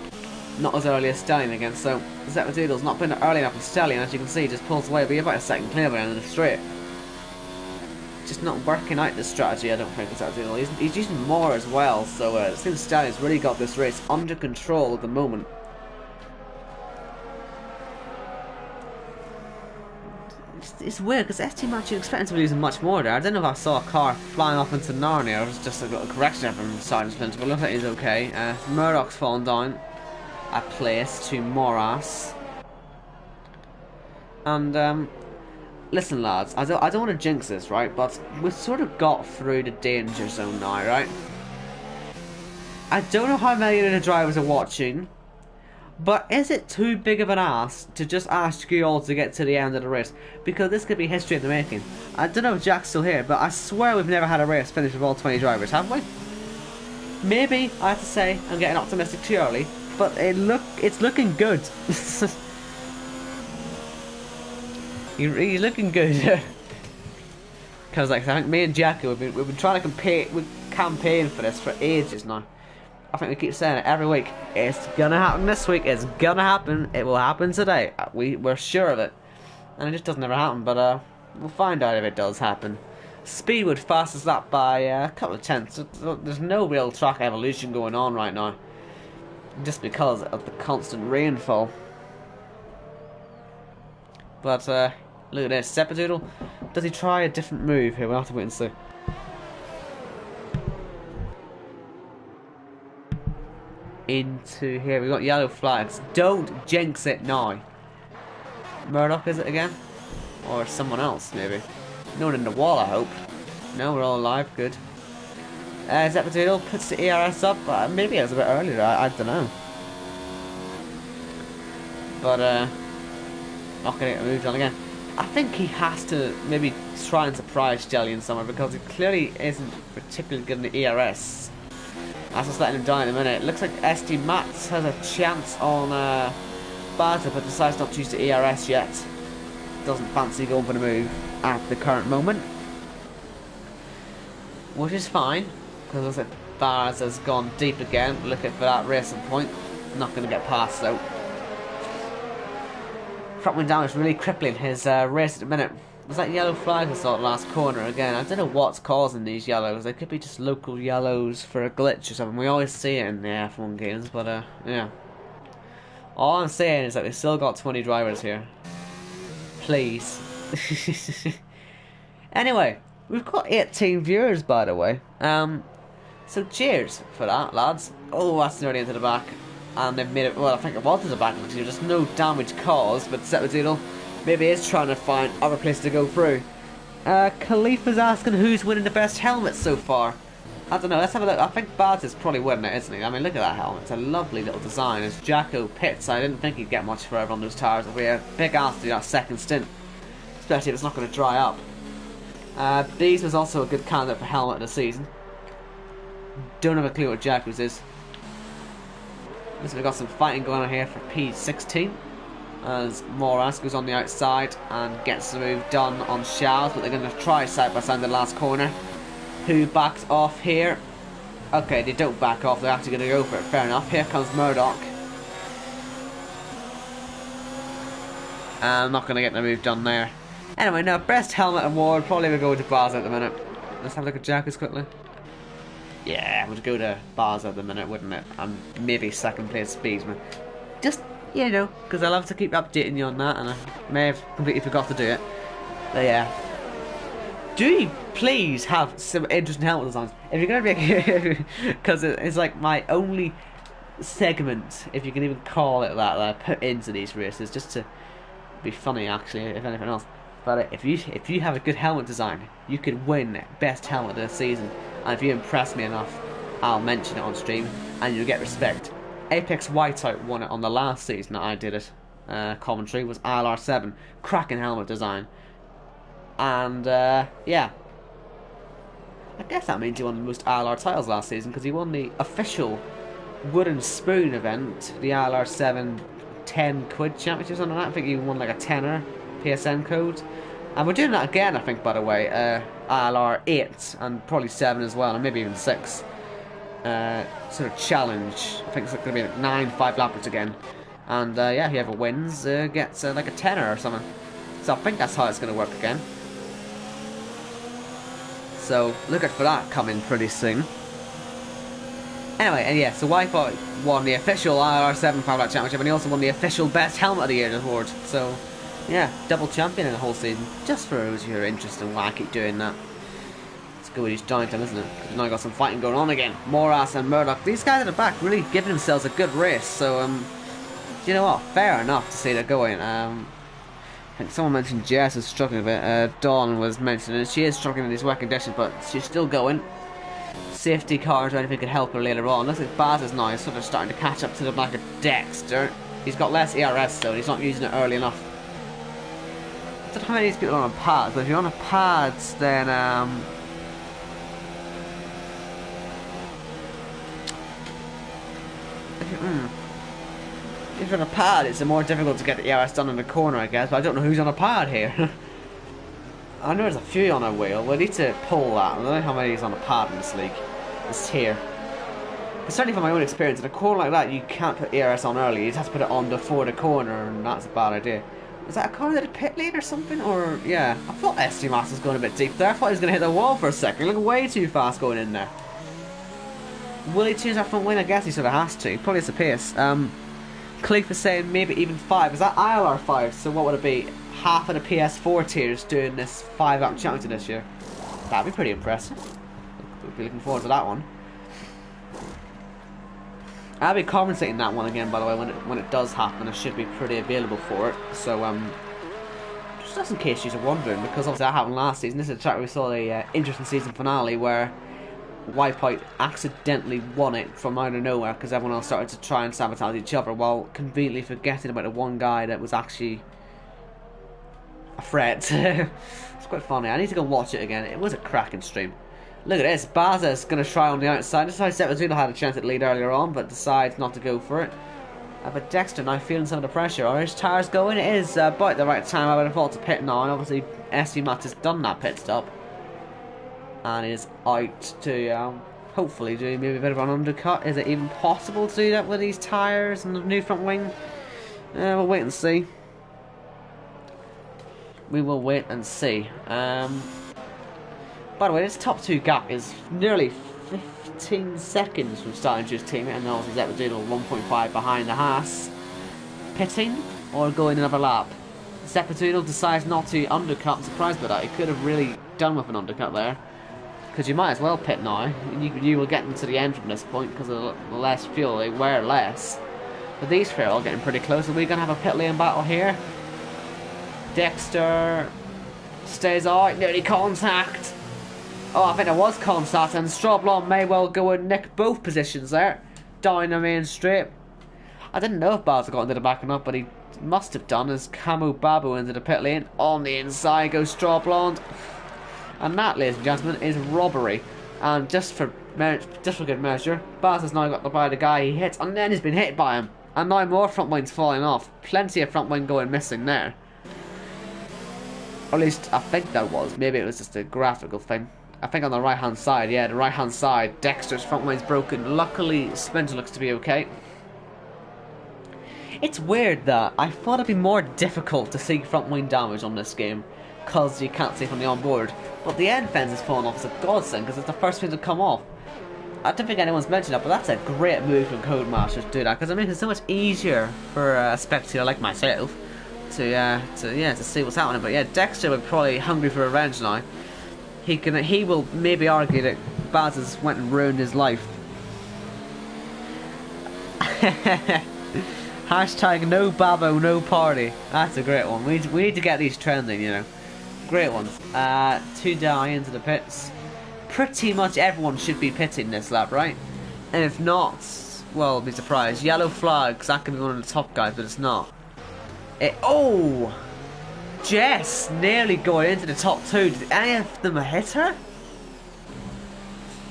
Not as early as Stallion again, so Zepatoodle's not putting it early enough, and Stallion, as you can see, just pulls away, but you're about a second clear by the end of the straight. Just not working out this strategy, I don't think, with Zepatoodle. He's using more as well, so it seems Stallion's really got this race under control at the moment. it's weird because ST Match you'd expect him to be losing much more there. I don't know if I saw a car flying off into Narnia or it was just a little correction from Sergeant Splinter, but looks like he's okay. Murdoch's fallen down a place to Morass. And listen lads, I don't want to jinx this, right? But we've sort of got through the danger zone now, right? I don't know how many of the drivers are watching, but is it too big of an ask to just ask you all to get to the end of the race? Because this could be history in the making. I don't know if Jack's still here, but I swear we've never had a race finish with all 20 drivers, have we? Maybe, I have to say, I'm getting optimistic too early, but it's looking good. He's looking good. Because like, I think me and Jackie, we've been trying to campaign for this for ages now. I think we keep saying it every week. It's gonna happen this week. It's gonna happen. It will happen today. We're sure of it. And it just doesn't ever happen. But we'll find out if it does happen. Speedwood fastest lap by a couple of tenths. There's no real track evolution going on right now. Just because of the constant rainfall. But look at this. Seppadoodle. Does he try a different move here? We'll have to wait and see. Into here, we've got yellow flags. Don't jinx it now. Murdoch, is it again? Or someone else, maybe. No one in the wall, I hope. No, we're all alive, good. Zepatino puts the ERS up. Maybe it was a bit earlier, I don't know. But, not gonna get moved on again. I think he has to maybe try and surprise Jelly in somewhere because he clearly isn't particularly good in the ERS. That's just letting him down in a minute. It looks like SD Mats has a chance on Barter, but decides not to use the ERS yet. Doesn't fancy going for the move at the current moment. Which is fine, because it looks like Barres has gone deep again, looking for that racing point. Not going to get past though. Front wing down is really crippling his race at the minute. Was that yellow flag I saw at the last corner again? I don't know what's causing these yellows. They could be just local yellows for a glitch or something. We always see it in the F1 games, but yeah. All I'm saying is that we've still got 20 drivers here. Please. Anyway, we've got 18 viewers by the way. So cheers for that, lads. Oh, that's nearly into the back. And they've made it, well I think it was to the back because there's no damage caused, but Seppadoodle maybe is trying to find other places to go through. Khalifa's asking who's winning the best helmet so far. I don't know, let's have a look. I think Baz is probably winning it, isn't he? I mean, look at that helmet. It's a lovely little design. As Jacko pits, I didn't think he'd get much further on those tires. If we had a big ass to do that second stint. Especially if it's not going to dry up. These was also a good candidate for helmet of the season. Don't have a clue what Jacko's is. So we've got some fighting going on here for P16. As Morass goes on the outside and gets the move done on Shaz, but they're going to try side by side in the last corner. Who backs off here? Okay, they don't back off, they're actually going to go for it, fair enough. Here comes Murdoch. I'm not going to get the move done there. Anyway, now, best helmet award, probably will go to Baz at the minute. Let's have a look at Jackers quickly. Yeah, it would go to Baz at the minute, wouldn't it? And maybe second place Speedsman. Just, you know, because I love to keep updating you on that, and I may have completely forgot to do it. But yeah. Do you please have some interesting helmet designs? If you're going to be... Because it's like my only segment, if you can even call it that I put into these races, just to be funny, actually, if anything else. But if you have a good helmet design, you could win best helmet of the season. And if you impress me enough, I'll mention it on stream, and you'll get respect. Apex Whiteout won it on the last season that I did it. Commentary was ILR7, cracking helmet design. And yeah, I guess that means he won the most ILR titles last season because he won the official wooden spoon event, the ILR7 10 quid championship or something like that. I think he won like a tenner PSN code. And we're doing that again, I think, by the way. ILR8 and probably 7 as well, and maybe even 6. Sort of challenge. I think it's going to be like 9 5-lappers again. And yeah, whoever wins gets like a tenner or something. So I think that's how it's going to work again. So look out for that coming pretty soon. Anyway, and yeah, so Wi-Fi won the official ILR7 5-lap championship, and he also won the official best helmet of the year award. So Yeah, double champion in the whole season. Just for those who are interested in why I keep doing that. It's good with each giant time, isn't it? Because now I got some fighting going on again. Moras and Murdoch. These guys at the back really giving themselves a good race. So, you know what? Fair enough to see they're going. I think someone mentioned Jess is struggling a bit. Dawn was mentioning it. She is struggling in these wet conditions, but she's still going. Safety cars or anything could help her later on. Looks like Baz is now sort of starting to catch up to the back of Dexter. He's got less ERS though, and he's not using it early enough. I don't know how many of these people are on pads, but if you're on a pads, then if you're on a pad, it's more difficult to get the ERS done in the corner, I guess. But I don't know who's on a pad here. I know there's a few on a wheel. We need to pull that. I don't know how many is on a pad in this league. This tier. Certainly from my own experience, in a corner like that, you can't put ERS on early. You just have to put it on before the corner, and that's a bad idea. Was that a car that had pit lane or something? Or, yeah. I thought SD Max was going a bit deep there. I thought he was going to hit the wall for a second. He looked way too fast going in there. Will he change that front wing? I guess he sort of has to. Probably it's the pace. Cleef is saying maybe even 5. Is that ILR 5? So what would it be? Half of the PS4 tiers doing this 5-lap championship this year. That'd be pretty impressive. We'll be looking forward to that one. I'll be commentating that one again, by the way, when it does happen. I should be pretty available for it. So, just in case you're wondering, because obviously that happened last season. This is a track where we saw the interesting season finale where Wipeout accidentally won it from out of nowhere because everyone else started to try and sabotage each other while conveniently forgetting about the one guy that was actually a threat. It's quite funny. I need to go watch it again. It was a cracking stream. Look at this. Baza's going to try on the outside. This is how Sepazula had a chance at lead earlier on, but decides not to go for it. But Dexter now feeling some of the pressure. Are his tyres going? It is about the right time. I would have thought to pit now, and obviously SC Matt has done that pit stop. And is out to hopefully do maybe a bit of an undercut. Is it even possible to do that with these tyres and the new front wing? We'll wait and see. We will wait and see. By the way, this top 2 gap is nearly 15 seconds from starting to his teammate, and obviously that was doing 1.5 behind the Haas. Pitting or going another lap? Sepatuno decides not to undercut. I'm surprised by that. He could have really done with an undercut there. Because you might as well pit now. You will get them to the end from this point because of the less fuel. They wear less. But these three are all getting pretty close. Are we going to have a pit lane battle here? Dexter stays out. Nearly contact. Oh, I think there was contact. And Strawblonde may well go and nick both positions there. Down the main straight. I didn't know if Bowser got into the back or not, but he must have done as Camo Babu into the pit lane. On the inside goes Strawblonde. And that, ladies and gentlemen, is robbery. And just for good measure, Baz has now got by the guy he hits, and then he's been hit by him. And now more front wings falling off. Plenty of front wing going missing there. Or at least I think that was. Maybe it was just a graphical thing. I think on the right hand side, yeah, the right hand side, Dexter's front wing's broken. Luckily, Spencer looks to be okay. It's weird that I thought it'd be more difficult to see front wing damage on this game, because you can't see from the onboard. But the end fence is falling off as a godsend because it's the first thing to come off. I don't think anyone's mentioned that, but that's a great move from Codemasters to do that, because it makes it so much easier for a spectator like myself to see what's happening. But yeah, Dexter would probably hungry for revenge now. He will maybe argue that Baz has went and ruined his life. Hashtag no Babo, no party. That's a great one. We need to get these trending, you know. Great ones. 2 down into the pits. Pretty much everyone should be pitting this lap, right? And if not, well, I'll be surprised. Yellow flags, that could be one of the top guys, but it's not. Oh! Jess nearly going into the top 2. Did any of them hit her?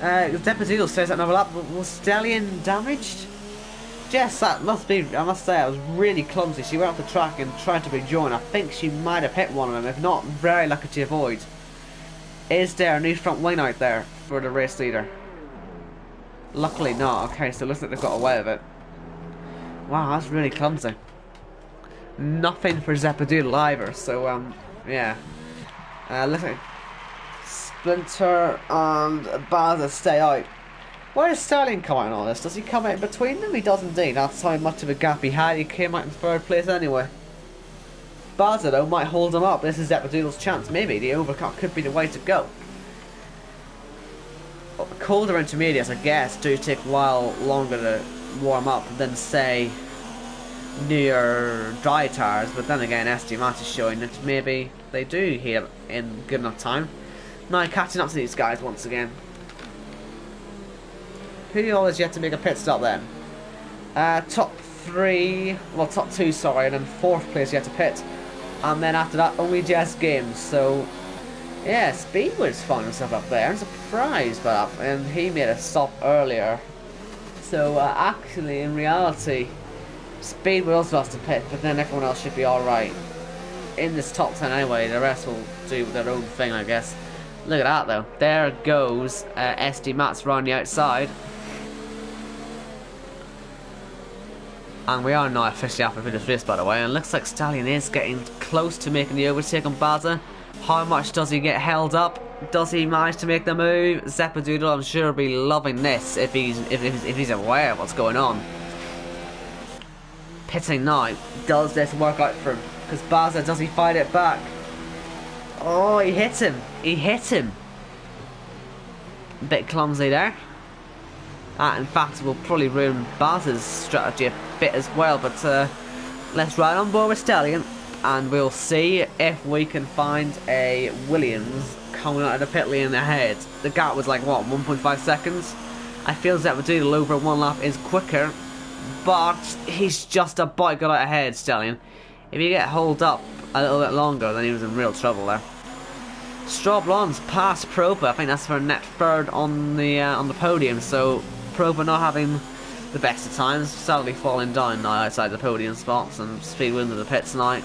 Depazito says that another lap. Was Stallion damaged? Jess, that must be, I must say, it was really clumsy. She went off the track and tried to rejoin. I think she might have hit one of them, if not, very lucky to avoid. Is there a new front wing out there for the race leader? Luckily not. Okay, so it looks like they've got away with it. Wow, that's really clumsy. Nothing for Zepadoodle either, so, yeah. Looks like Splinter and Baza stay out. Where does Sterling come out in all this? Does he come out in between them? He does indeed. That's how much of a gap he had. He came out in 3rd place anyway. Barza though might hold him up. This is Zepadoodle's chance. Maybe the overcut could be the way to go. Well, colder intermediates, I guess, do take a while longer to warm up than, say, near dry tires. But then again, SD Matt is showing that maybe they do heat up in good enough time. Now catching up to these guys once again. Who always yet to make a pit stop then? Top 3, well top 2 sorry, and then 4th place yet to pit. And then after that only just games, so yeah, Speedwood's found himself up there. I'm surprised by that, and he made a stop earlier. So actually in reality Speedwood also has to pit, but then everyone else should be alright. In this top 10 anyway, the rest will do their own thing I guess. Look at that though, there goes SD Matt's round the outside. And we are now officially halfway through this race, by the way, and it looks like Stallion is getting close to making the overtake on Barza. How much does he get held up? Does he manage to make the move? Zepadoodle, I'm sure, will be loving this if he's aware of what's going on. Pitting now. Does this work out for him? Because Barza, does he fight it back? Oh, he hit him. He hit him. A bit clumsy there. That, in fact, will probably ruin Barza's strategy a bit as well, but let's ride on board with Stallion, and we'll see if we can find a Williams coming out of the pit lane ahead. The gap was like, what, 1.5 seconds? I feel Zepadoodle over 1 lap is quicker, but he's just about got out ahead, Stallion. If you get holed up a little bit longer, then he was in real trouble there. Strawblonde's past Proba. I think that's for net 3rd on the podium, so Proba not having the best of times, sadly falling down now outside the podium spots, and Speedwood into the pits tonight.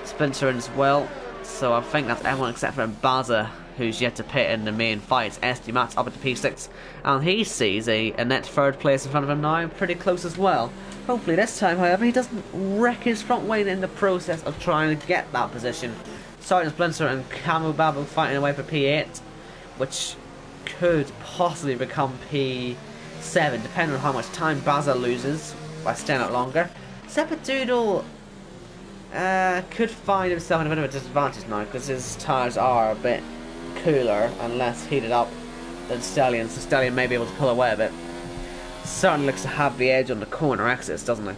Splinter in as well, so I think that's everyone except for Barza, who's yet to pit in the main fight. SD Matt's up at the P6, and he sees a net 3rd place in front of him now, pretty close as well. Hopefully this time, however, he doesn't wreck his front wing in the process of trying to get that position. Sergeant Splinter and Camu Babu fighting away for P8, which could possibly become P7, depending on how much time Barza loses by staying out longer. Zepadoodle could find himself in a bit of a disadvantage now, because his tyres are a bit cooler and less heated up than Stallion, so Stallion may be able to pull away a bit. Certainly looks to have the edge on the corner exits, doesn't he?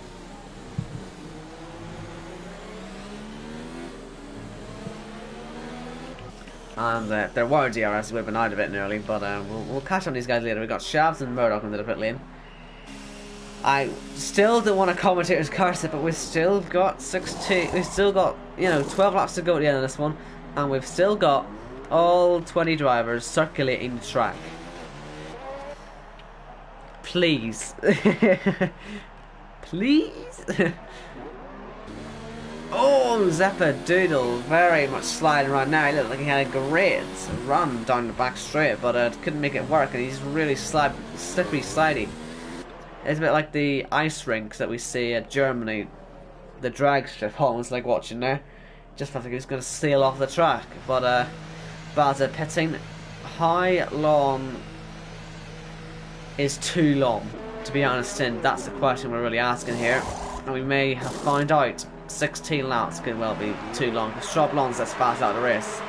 And there were DRS who would have been out of it nearly, but we'll catch on these guys later. We've got Shavs and Murdoch into the pit lane. I still don't want to commentator's curse it, but we've still got 16. We've still got 12 laps to go at the end of this one, and we've still got all 20 drivers circulating the track. Please, please. Oh, Zepadoodle very much sliding right now. He looked like he had a great run down the back straight, but couldn't make it work, and he's really slippery, slidey. It's a bit like the ice rinks that we see at Germany, the drag strip, almost like watching there. Just felt like he was going to sail off the track, but Barza pitting. How long is too long, to be honest, and that's the question we're really asking here, and we may have found out. 16 laps could well be too long, because Strawblonde's that's fast out of the race.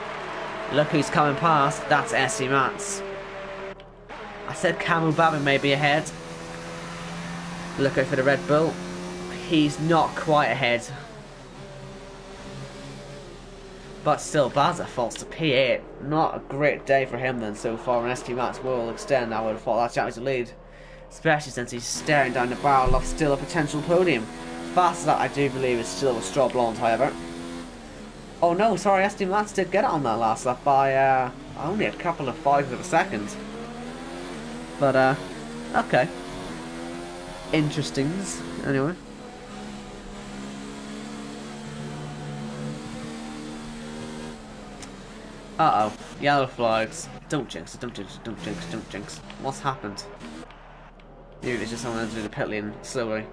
Look who's coming past, that's SD Matt's. I said Camu Babu may be ahead. Look out for the Red Bull. He's not quite ahead. But still, Barza falls to P8. Not a great day for him then so far, and SD Matt's will extend. I would have thought that championship lead. Especially since he's staring down the barrel of still a potential podium. Fastest that I do believe is still with Strawblonde, however. Oh no, sorry, SD Matt did get it on that last lap by only a couple of 5 of a second. But okay. Interestings, anyway. Uh-oh, yellow flags. Don't jinx it, don't jinx it, don't jinx it, don't jinx it. What's happened? Maybe it's just someone into the pit lane slowly.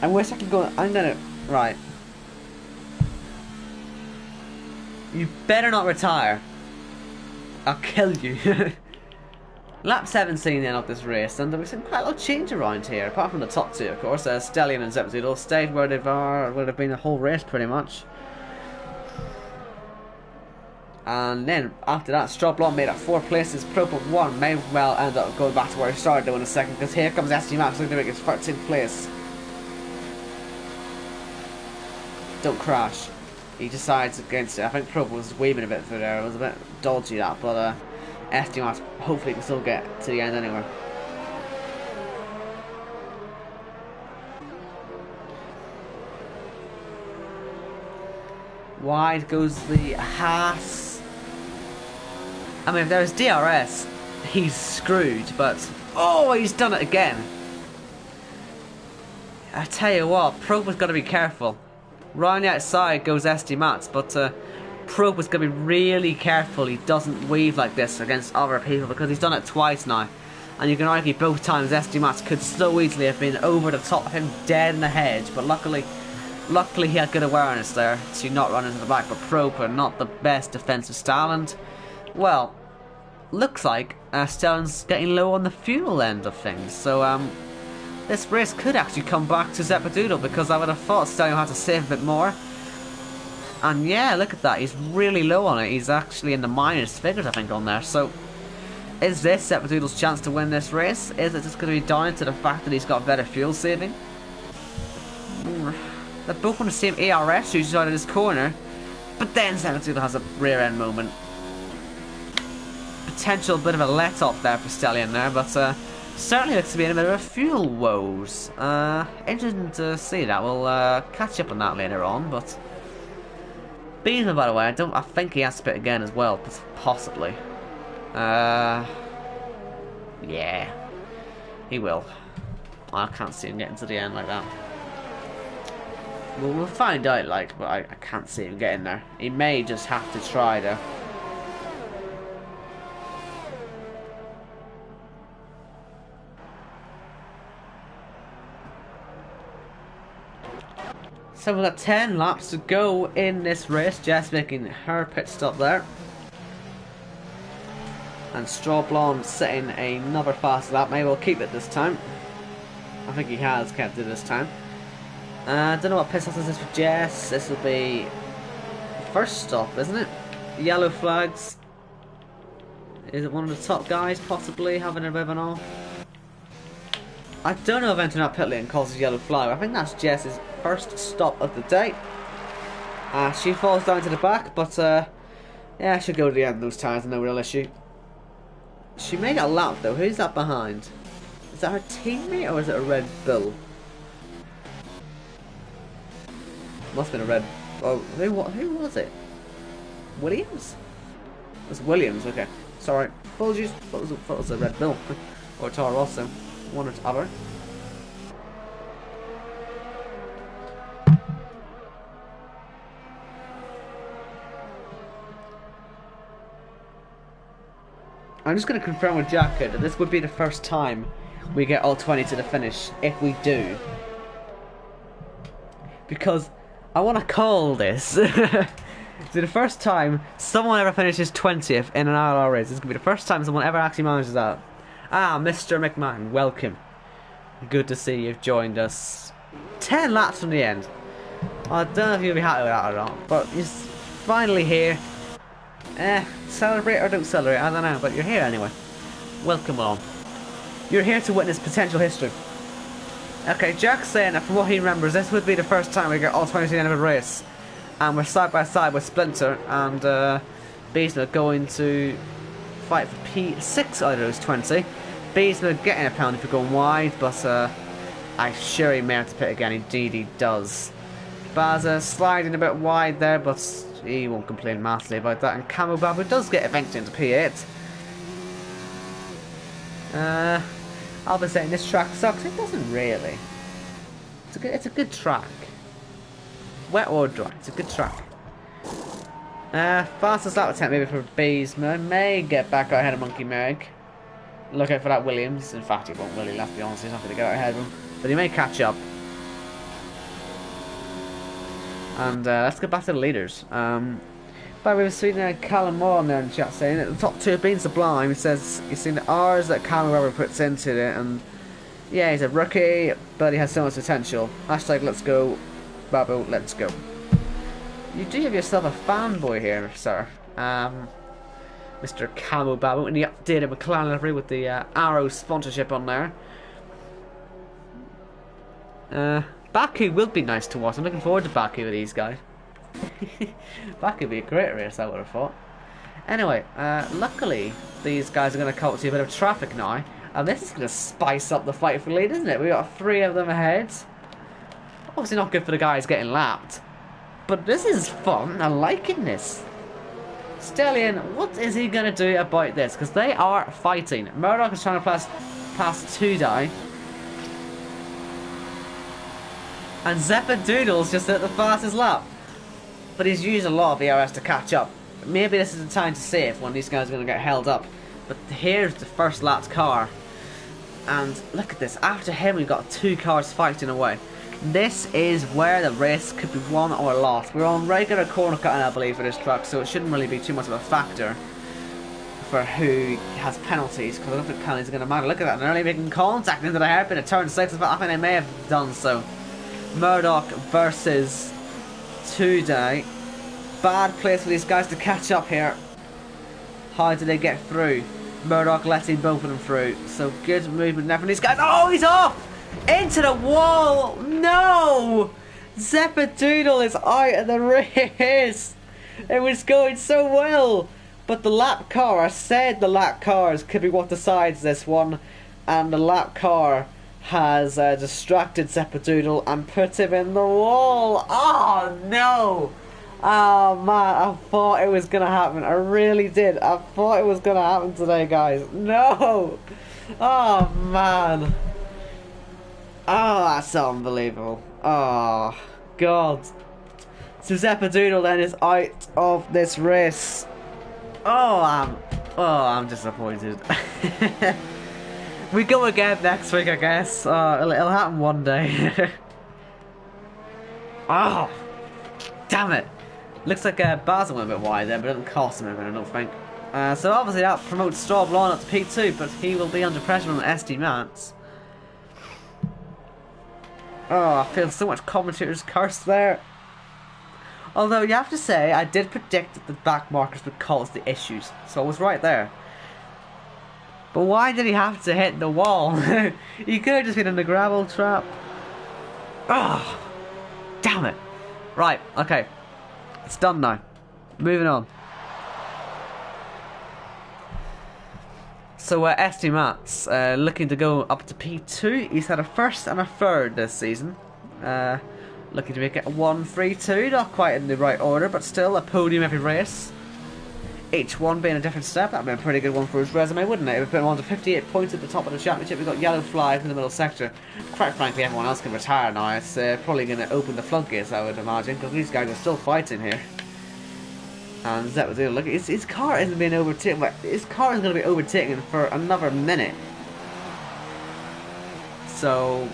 I wish I could go. I'm gonna. Right. You better not retire. I'll kill you. Lap 17 then of this race, and we've seen quite a lot of change around here, apart from the top two, of course. Stallion and Zeppedoodle stayed where they would have been the whole race, pretty much. And then, after that, Stroblon made it 4 places, Propo 1 may well end up going back to where he started though in a second, because here comes SD Max looking to make his 13th place. Don't crash. He decides against it. I think Propo was waving a bit through there, it was a bit dodgy that, but SD Max hopefully can still get to the end anyway. Wide goes the Haas. I mean, if there's DRS, he's screwed, but... Oh, he's done it again! I tell you what, Propo's got to be careful. Round the outside goes SD Mats, but Propo's got to be really careful he doesn't weave like this against other people, because he's done it twice now. And you can argue both times SD Mats could so easily have been over the top of him, dead in the hedge, but luckily he had good awareness there to not run into the back. But Propo, not the best defensive style, and well, looks like Stellan's getting low on the fuel end of things. So this race could actually come back to Zeppedoodle, because I would have thought Stellan had to save a bit more. And yeah, look at that, he's really low on it. He's actually in the minus figures, I think, on there. So is this Zeppedoodle's chance to win this race? Is it just going to be down to the fact that he's got better fuel saving? They're both on the same ARS who's out of this corner, but then Zeppedoodle has a rear end moment. Potential bit of a let off there for Stallion there, but certainly looks to be in a bit of a fuel woes. Interesting to see that. We'll catch up on that later on. But Beaver, by the way, I think he has to pit again as well, possibly. Yeah, he will. I can't see him getting to the end like that. We'll find out, like, but I can't see him getting there. He may just have to try though. So we've got 10 laps to go in this race. Jess making her pit stop there. And Strawblonde setting another fast lap. Maybe we'll keep it this time. I think he has kept it this time. I don't know what pit stop this is for Jess. This will be the first stop, isn't it? Yellow flags. Is it one of the top guys possibly having a ribbon off? I don't know if entering that pit lane causes yellow flag. I think that's Jess's first stop of the day. She falls down to the back, but yeah, she'll go to the end of those tires, no real issue. She may get a lap though. Who's that behind? Is that her teammate or is it a Red Bull? Must have been a Red. Oh, who was it? Williams? It was Williams. Okay, sorry. Apologies. Thought it was a Red Bull or Toro Rosso. One or the other. I'm just going to confirm with Jacket that this would be the first time we get all 20 to the finish, if we do. Because I want to call this so the first time someone ever finishes 20th in an ILR race. This is going to be the first time someone ever actually manages that. Ah, Mr. McMahon, welcome. Good to see you've joined us. 10 laps from the end. I don't know if you'll be happy with that or not, but you're finally here. Celebrate or don't celebrate, I don't know, but you're here anyway. Welcome on. You're here to witness potential history. Okay, Jack's saying that from what he remembers, this would be the first time we get all 20 to the end of a race. And we're side by side with Splinter and Beesma going to fight for P6 out of those 20. Beesma getting a penalty for going wide, but I'm sure he may have to pit again. Indeed he does. Baza sliding a bit wide there, but he won't complain massively about that. And Camo Babu does get eventually into P8. I'll be saying this track sucks. It doesn't really. It's a good track. Wet or dry, it's a good track. Fastest lap attempt maybe for Beesma. May get back out ahead of Monkey Meg. Look out for that Williams. In fact, he won't really, let's be honest. He's not going to get out ahead of him. But he may catch up. And let's get back to the leaders. By the way, we've seen Callum Moore on there in the chat saying that the top two have been sublime. He says he's seen the R's that Callum Weber puts into it, and yeah, he's a rookie, but he has so much potential. Hashtag let's go, Babu, let's go. You do have yourself a fanboy here, sir. Mr. Camo Babu, and the updated McLaren livery with the Arrow sponsorship on there. Baku will be nice to watch. I'm looking forward to Baku with these guys. Baku would be a great race, I would have thought. Anyway, luckily these guys are going to come up to a bit of traffic now, and this is going to spice up the fight for the lead, isn't it? We got 3 of them ahead. Obviously not good for the guys getting lapped, but this is fun. I'm liking this. Stellion, what is he going to do about this? Because they are fighting. Murdoch is trying to pass 2 die. And Zeppadoodle's just at the fastest lap. But he's used a lot of ERS to catch up. Maybe this is the time to save when these guys are going to get held up. But here's the first lap's car. And look at this. After him, we've got 2 cars fighting away. This is where the race could be won or lost. We're on regular corner cutting, I believe, for this truck, so it shouldn't really be too much of a factor for who has penalties, because I don't think penalties are going to matter. Look at that, they're only making contact into the hairpin at turn 6, but I think they may have done so. Murdoch versus Today. Bad place for these guys to catch up here. How did they get through? Murdoch letting both of them through, so good movement there from these guys. Oh, he's off! Into the wall! No! Zeppadoodle is out of the race! It was going so well! But the lap car, I said the lap cars could be what decides this one. And the lap car has distracted Zeppadoodle and put him in the wall. Oh no! Oh man, I thought it was going to happen. I really did. I thought it was going to happen today, guys. No! Oh man. Oh, that's unbelievable. Oh, God. So Zeppadoodle then is out of this race. Oh, I'm disappointed. We go again next week, I guess. It'll happen one day. Oh, damn it. Looks like Basil went a bit wide there, but it doesn't cost him anything, I don't think. So obviously that promotes Straub Lawn up to P2, but he will be under pressure on the SD mats. Oh, I feel so much commentator's curse there. Although, you have to say, I did predict that the back markers would cause the issues. So I was right there. But why did he have to hit the wall? He could have just been in the gravel trap. Oh, damn it. Right, okay. It's done now. Moving on. So SD Mats looking to go up to P2. He's had a first and a third this season. Looking to make it a 1-3-2. Not quite in the right order, but still a podium every race. Each one being a different step. That would be a pretty good one for his resume, wouldn't it? If we put him on to 58 points at the top of the championship, we've got yellow flags in the middle sector. Quite frankly, everyone else can retire now. It's probably going to open the floodgates, I would imagine, because these guys are still fighting here. And Zeppadoodle, look, his car isn't being overtaken, but his car is going to be overtaken for another minute. So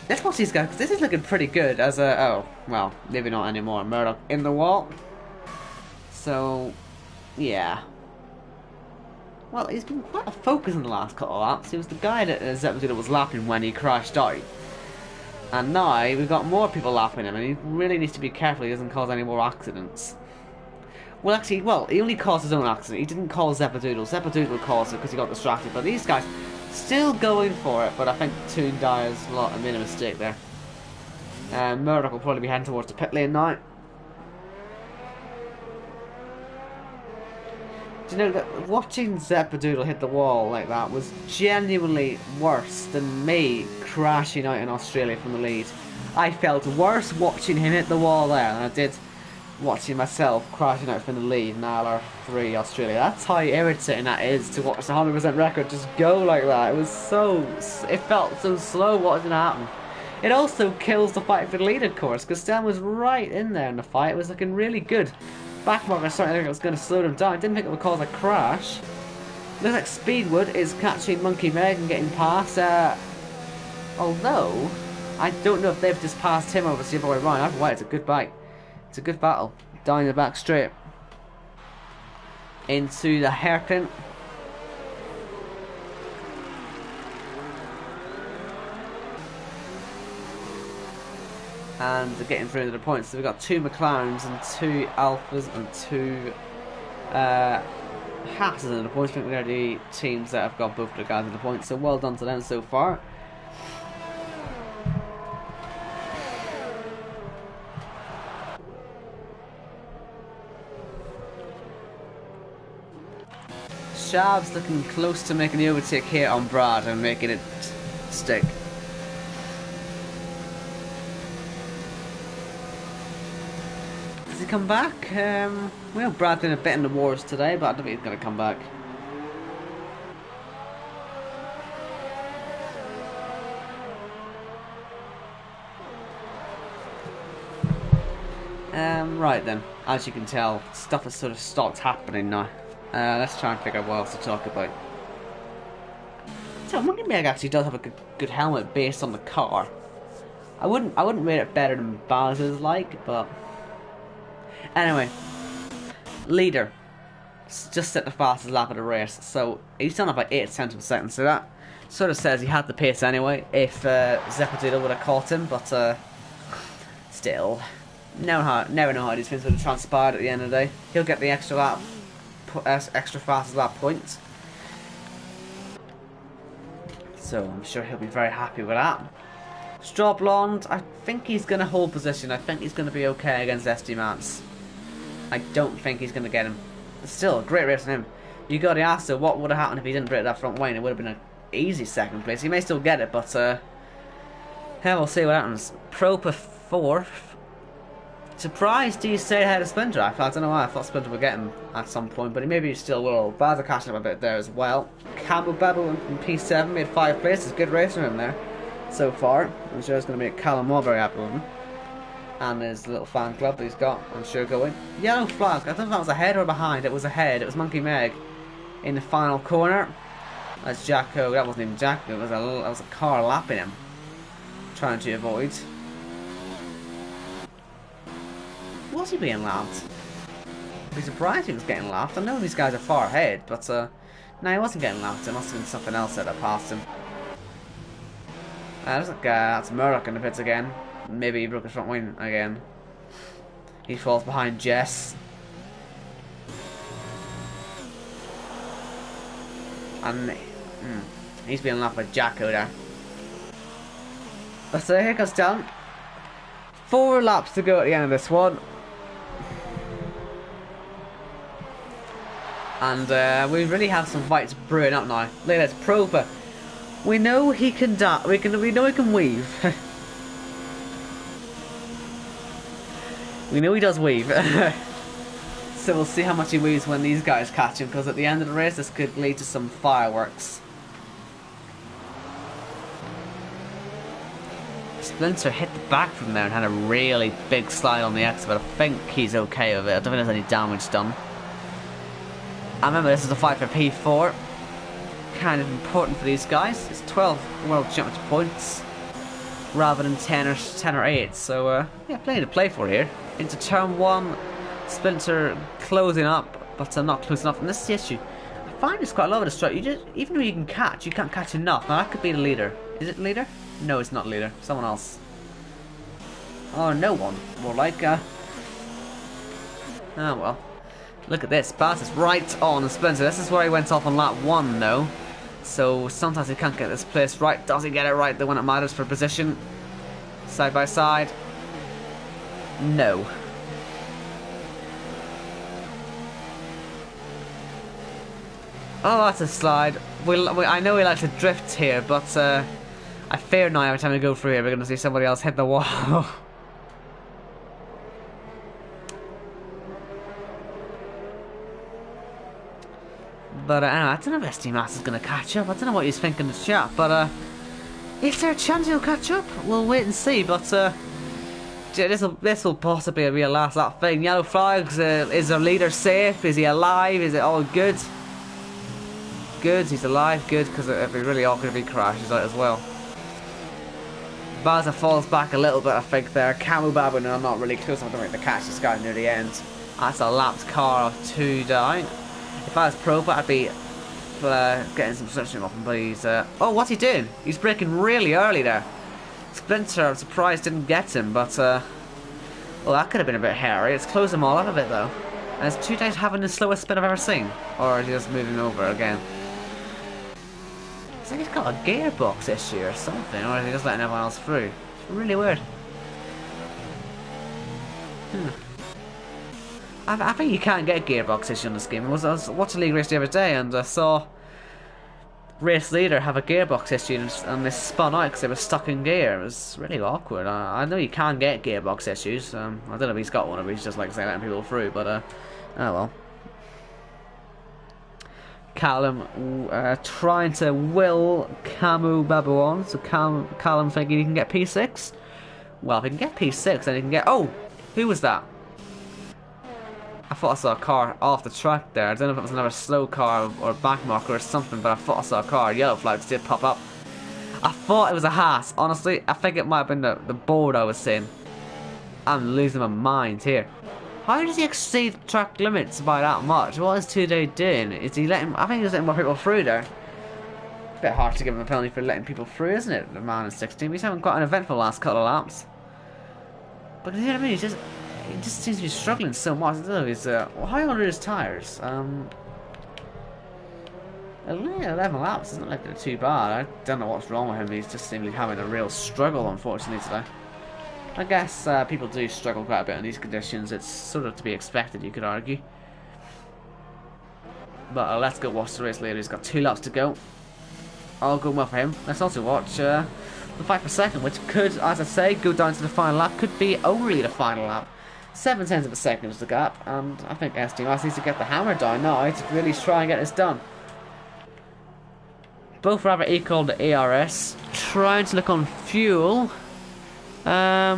let's watch these guys, because this is looking pretty good as a, oh, well, maybe not anymore. Murdoch in the wall. So, yeah. Well, he's been quite a focus in the last couple of laps. He was the guy that Zeppadoodle was lapping when he crashed out. And now we've got more people lapping him, and he really needs to be careful he doesn't cause any more accidents. Well, actually, he only caused his own accident. He didn't cause Zeppadoodle. Zeppadoodle caused it because he got distracted. But these guys still going for it. But I think Toon Dyer's made a mistake there. Murdoch will probably be heading towards the pit lane now. Do you know that watching Zeppadoodle hit the wall like that was genuinely worse than me crashing out in Australia from the lead. I felt worse watching him hit the wall there than I did watching myself crashing out from the lead in ILR3 Australia. That's how irritating that is, to watch the 100% record just go like that. It felt so slow watching it happen. It also kills the fight for the lead, of course, because Stan was right in there in the fight. It was looking really good. Backmarker starting to think it was going to slow them down. I didn't think it would cause a crash. Looks like Speedwood is catching Monkey Meg and getting past. Although, I don't know if they've just passed him over the other way around. Either way, it's a good bite. It's a good battle. down the back straight into the hairpin. And they're getting through the points. So we've got 2 McLarens and 2 Alphas and 2 Hasses in the points. I think they're the teams that have got both the guys in the points. So well done to them so far. Shab's looking close to making the overtake here on Brad and making it stick. Does he come back? Well, Brad's been a bit in the wars today, but I don't think he's going to come back. Right then, as you can tell, stuff has sort of stopped happening now. Let's try and figure out what else to talk about. So Monkey Meg actually does have a good helmet based on the car. I wouldn't rate it better than Baz's like, but anyway, leader just set the fastest lap of the race, so he's done about 8 tenths of a second. So that sort of says he had the pace anyway. If Zeppelin would have caught him, but still, never know how these things would have transpired at the end of the day. He'll get the extra lap. Extra fastest lap point, so I'm sure he'll be very happy with that. Straw Blonde, I think he's going to hold position. I think he's going to be okay against SD Mats. I don't think he's going to get him. Still, a great race on him. You got to ask though, what would have happened if he didn't break that front wing? It would have been an easy second place. He may still get it, but yeah, we'll see what happens. Proper 4th. Surprised he stayed ahead of Splinter. I don't know why. I thought Splinter would get him at some point, but maybe he still will. Baz are catching up a bit there as well. Campbell Babel in P7 made 5 places. Good race from him there so far. I'm sure it's going to make Callum Moore very happy with him. And his little fan club that he's got, I'm sure, going. Yellow flag. I don't know if that was ahead or behind. It was ahead. It was Monkey Meg in the final corner. That's Jacko. That wasn't even Jacko. That was a car lapping him, trying to avoid. Was he being lapped? I'd be surprised if he was getting lapped. I know these guys are far ahead, but no, he wasn't getting lapped. It must have been something else that passed him. That's Murdoch in the pits again. Maybe he broke his front wing again. He falls behind Jess. And he's being lapped by Jacko there. So here goes down. 4 laps to go at the end of this one. And we really have some fights brewing up now. Look at this, Proper. We know he can we know he can weave. We know he does weave. So we'll see how much he weaves when these guys catch him, because at the end of the race this could lead to some fireworks. Splinter hit the back from there and had a really big slide on the exit, but I think he's okay with it. I don't think there's any damage done. I remember this is a fight for P4. Kind of important for these guys. It's 12 World Championship points rather than 10 or 8. So yeah, plenty to play for here. Into turn 1, Splinter closing up, but not closing up. And this is the issue. I find it's quite a lot of the strike. Even though you can catch, you can't catch enough. Now that could be the leader. Is it the leader? No, it's not the leader. Someone else. Oh, no one. More like oh well. Look at this, Baz is right on Splinter. This is where he went off on lap 1 though. So sometimes he can't get this place right. Does he get it right when it matters for position? Side by side. No. Oh, that's a slide. I know we like to drift here, but I fear now every time we go through here we're going to see somebody else hit the wall. But I don't know if SD Mass is going to catch up. I don't know what he's thinking in the chat. But is there a chance he'll catch up? We'll wait and see. But this will possibly be a last lap thing. Yellow flags. Is the leader safe? Is he alive? Is it all good? Good. He's alive. Good. Because it'd be really awkward if he crashes out as well. Baza falls back a little bit, I think, there. Camu Babu, no, not really close enough to make the catch this guy near the end. That's a lapped car of 2 down. If I was pro, I'd be getting some switching off him, but he's... oh, what's he doing? He's braking really early there. Splinter, I'm surprised didn't get him, but... well, that could have been a bit hairy. It's closed them all up a bit, though. And is 2 days having the slowest spin I've ever seen? Or is he just moving over again? It's like he's got a gearbox issue or something, or is he just letting everyone else through? It's really weird. I think you can't get a gearbox issue on this game. I was watching League Race the other day and I saw race leader have a gearbox issue and they spun out because they were stuck in gear. It was really awkward. I know you can get gearbox issues. I don't know if he's got one or he's just like letting people through, but oh well. Callum trying to will Camu Babu on, so Callum thinking he can get P6. Well, if he can get P6, then he can get... Oh! Who was that? I thought I saw a car off the track there. I don't know if it was another slow car or back marker or something, but I thought I saw a car. Yellow flags did pop up. I thought it was a Haas. Honestly, I think it might have been the board I was seeing. I'm losing my mind here. How does he exceed track limits by that much? What is 2 Day doing? Is he letting... I think he's letting more people through there. A bit hard to give him a penalty for letting people through, isn't it? The man is 16. He's having quite an eventful last couple of laps. But you know what I mean? He just seems to be struggling so much. I don't know. He's how old are his tyres? 11 laps. It's not like they're too bad. I don't know what's wrong with him. He's just seemingly having a real struggle, unfortunately, today. I guess people do struggle quite a bit in these conditions. It's sort of to be expected, you could argue. But let's go watch the race later. He's got 2 laps to go. All going well for him. Let's also watch the 5 per second, which could, as I say, go down to the final lap. Could be only the final lap. 7/10 of a second is the gap, and I think SDMS needs to get the hammer down now to really try and get this done. Both rather equal to ARS. Trying to look on fuel. I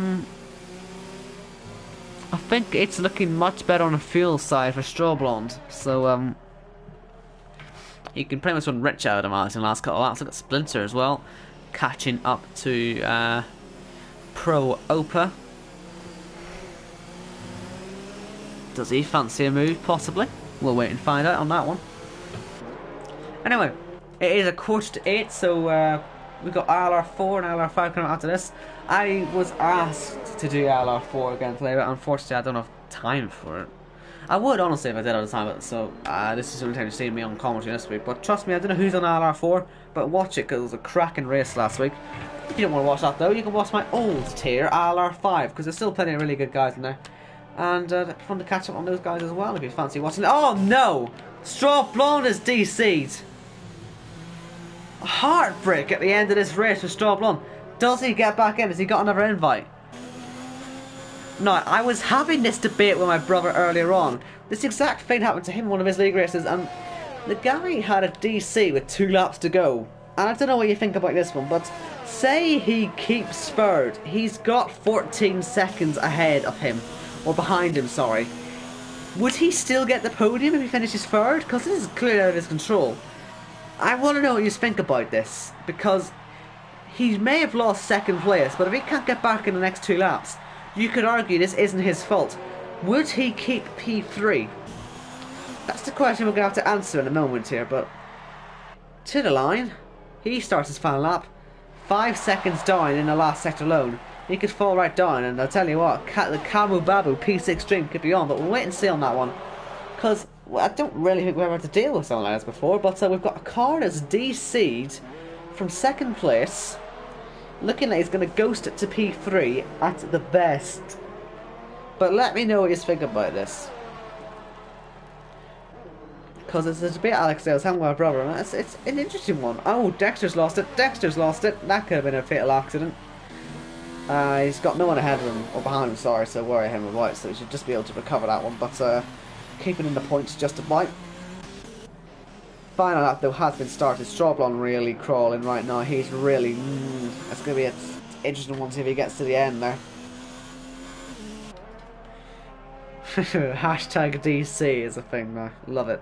think it's looking much better on the fuel side for Straw Blonde. So you can pretty much run rich out of him in the last couple of laps. Look at Splinter as well, catching up to Pro Opa. Does he fancy a move? Possibly. We'll wait and find out on that one. Anyway, it is 7:45, so we've got ILR4 and ILR5 coming after this. I was asked to do ILR4 again today, but unfortunately I don't have time for it. I would honestly if I did have the time, so this is the only time you've seen me on commentary this week. But trust me, I don't know who's on ILR4, but watch it because it was a cracking race last week. If you don't want to watch that though, you can watch my old tier, ILR5, because there's still plenty of really good guys in there. And fun to catch up on those guys as well if you fancy watching. Oh no! Straw Blonde is DC'd. Heartbreak at the end of this race for Straw Blonde. Does he get back in? Has he got another invite? No, I was having this debate with my brother earlier on. This exact thing happened to him in one of his league races, and the guy had a DC with 2 laps to go. And I don't know what you think about this one, but say he keeps third. He's got 14 seconds ahead of him. Or behind him, sorry. Would he still get the podium if he finishes third? Because this is clearly out of his control. I want to know what you think about this, because he may have lost second place, but if he can't get back in the next 2 laps, you could argue this isn't his fault. Would he keep P3? That's the question we're going to have to answer in a moment here, but to the line, he starts his final lap, 5 seconds down in the last sector alone. He could fall right down, and I'll tell you what, the Camu Babu P6 stream could be on, but we'll wait and see on that one. Because I don't really think we've ever had to deal with something like this before, but we've got a car that's DC'd from second place, looking like he's going to ghost it to P3 at the best. But let me know what you think about this. Because it's a debate Alex I was having with my brother, and it's an interesting one. Oh, Dexter's lost it, Dexter's lost it. That could have been a fatal accident. He's got no one ahead of him, or behind him, sorry, so worry him about, so he should just be able to recover that one, but keeping in the points just about. Final lap though has been started. Straw Blonde really crawling right now. He's really... it's going to be an interesting one to see if he gets to the end there. Hashtag DC is a thing now. Love it.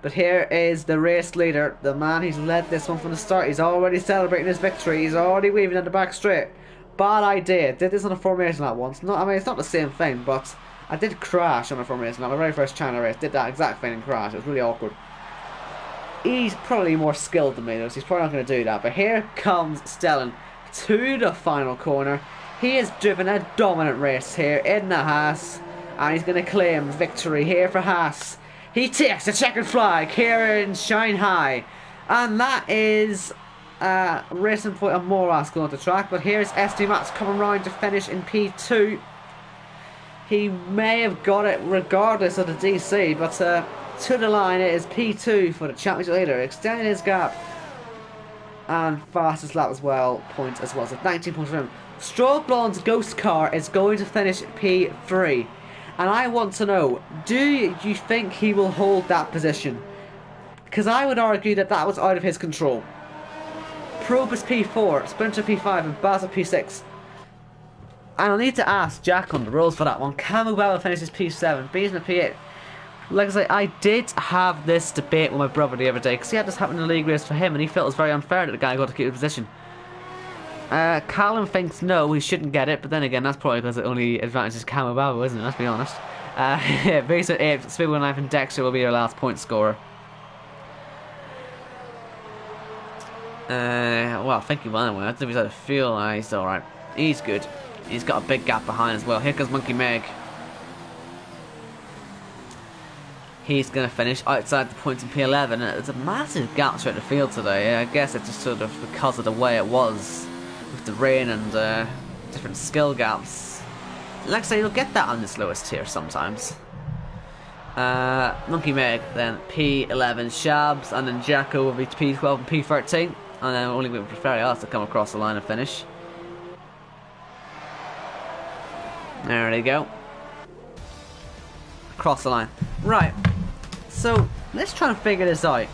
But here is the race leader, the man who's led this one from the start. He's already celebrating his victory. He's already weaving in the back straight. Bad idea. Did this on a formation lap once. No, I mean, it's not the same thing, but I did crash on a front race, and on my very first China race, did that exact thing and crash. It was really awkward. He's probably more skilled than me, though, so he's probably not going to do that. But here comes Stellan to the final corner. He has driven a dominant race here in the Haas, and he's going to claim victory here for Haas. He takes the checkered flag here in Shanghai, and that is Racing Point and Moras going to track. But here's SD Max coming round to finish in P2. He may have got it regardless of the DC, but to the line it is P2 for the championship leader, extending his gap. And fastest lap as well, points as well, so 19 points for him. Stroll Blonde's ghost car is going to finish P3. And I want to know, do you think he will hold that position? Because I would argue that that was out of his control. Probe is P4, Sprinter P5 and Basil P6. And I'll need to ask Jack on the rules for that one. Camu Bauer finishes P7, Bees in P8. Like I say, I did have this debate with my brother the other day, because he had this happen in the league race for him, and he felt it was very unfair that the guy got to keep the position. Callum thinks no, he shouldn't get it, but then again, that's probably because it only advantages Camu Bauer, isn't it? Let's be honest. Yeah, Bees at 8, Speedway 9 and Dexter will be your last point scorer. Well, I think he will anyway. I don't know if he's out of fuel. He's alright. He's good. He's got a big gap behind as well. Here comes Monkey Meg. He's going to finish outside the points in P11. There's a massive gap throughout the field today. I guess it's just sort of because of the way it was with the rain and different skill gaps. Like I say, you'll get that on this lowest tier sometimes. Monkey Meg, then P11 Shabs, and then Jacko will be P12 and P13. And then only wait for Ferrios to come across the line and finish. There they go. Across the line. Right. So, let's try and figure this out.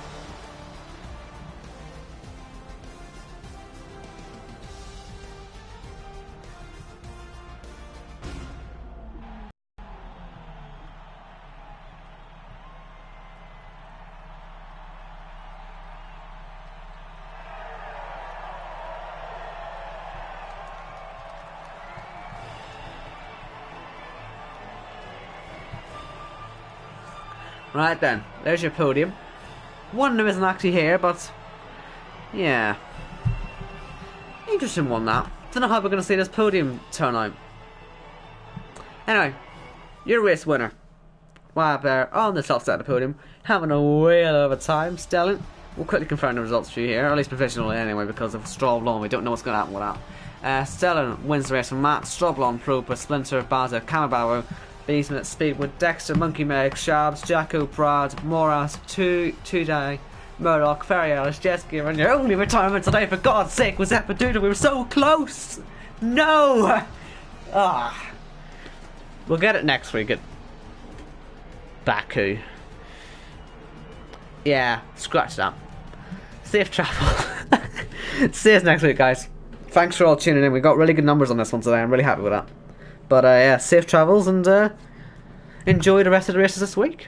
Right then, there's your podium. One of them isn't actually here, but yeah, interesting one that. Don't know how we're going to see this podium turn out. Anyway, your race winner. Wow, there on the top side of the podium, having a whale of a time. Stellan. We'll quickly confirm the results for you here, or at least provisionally anyway, because of Strawblon, we don't know what's going to happen with that. Stellan wins the race from Matt, Strawblon, Proper, Splinter, Baza, Camabaro, Beesman, Speedwood, Dexter, Monkey Meg, Shabs, Jacko, Brad, Moras, Tudai, Murdoch, Ferrialis, Jessica, and your only retirement today, for God's sake, was Epiduda. We were so close! No! Ah. We'll get it next week at Baku. Yeah, scratch that. Safe travel. See us next week, guys. Thanks for all tuning in. We got really good numbers on this one today. I'm really happy with that. But yeah, safe travels and enjoy the rest of the races this week.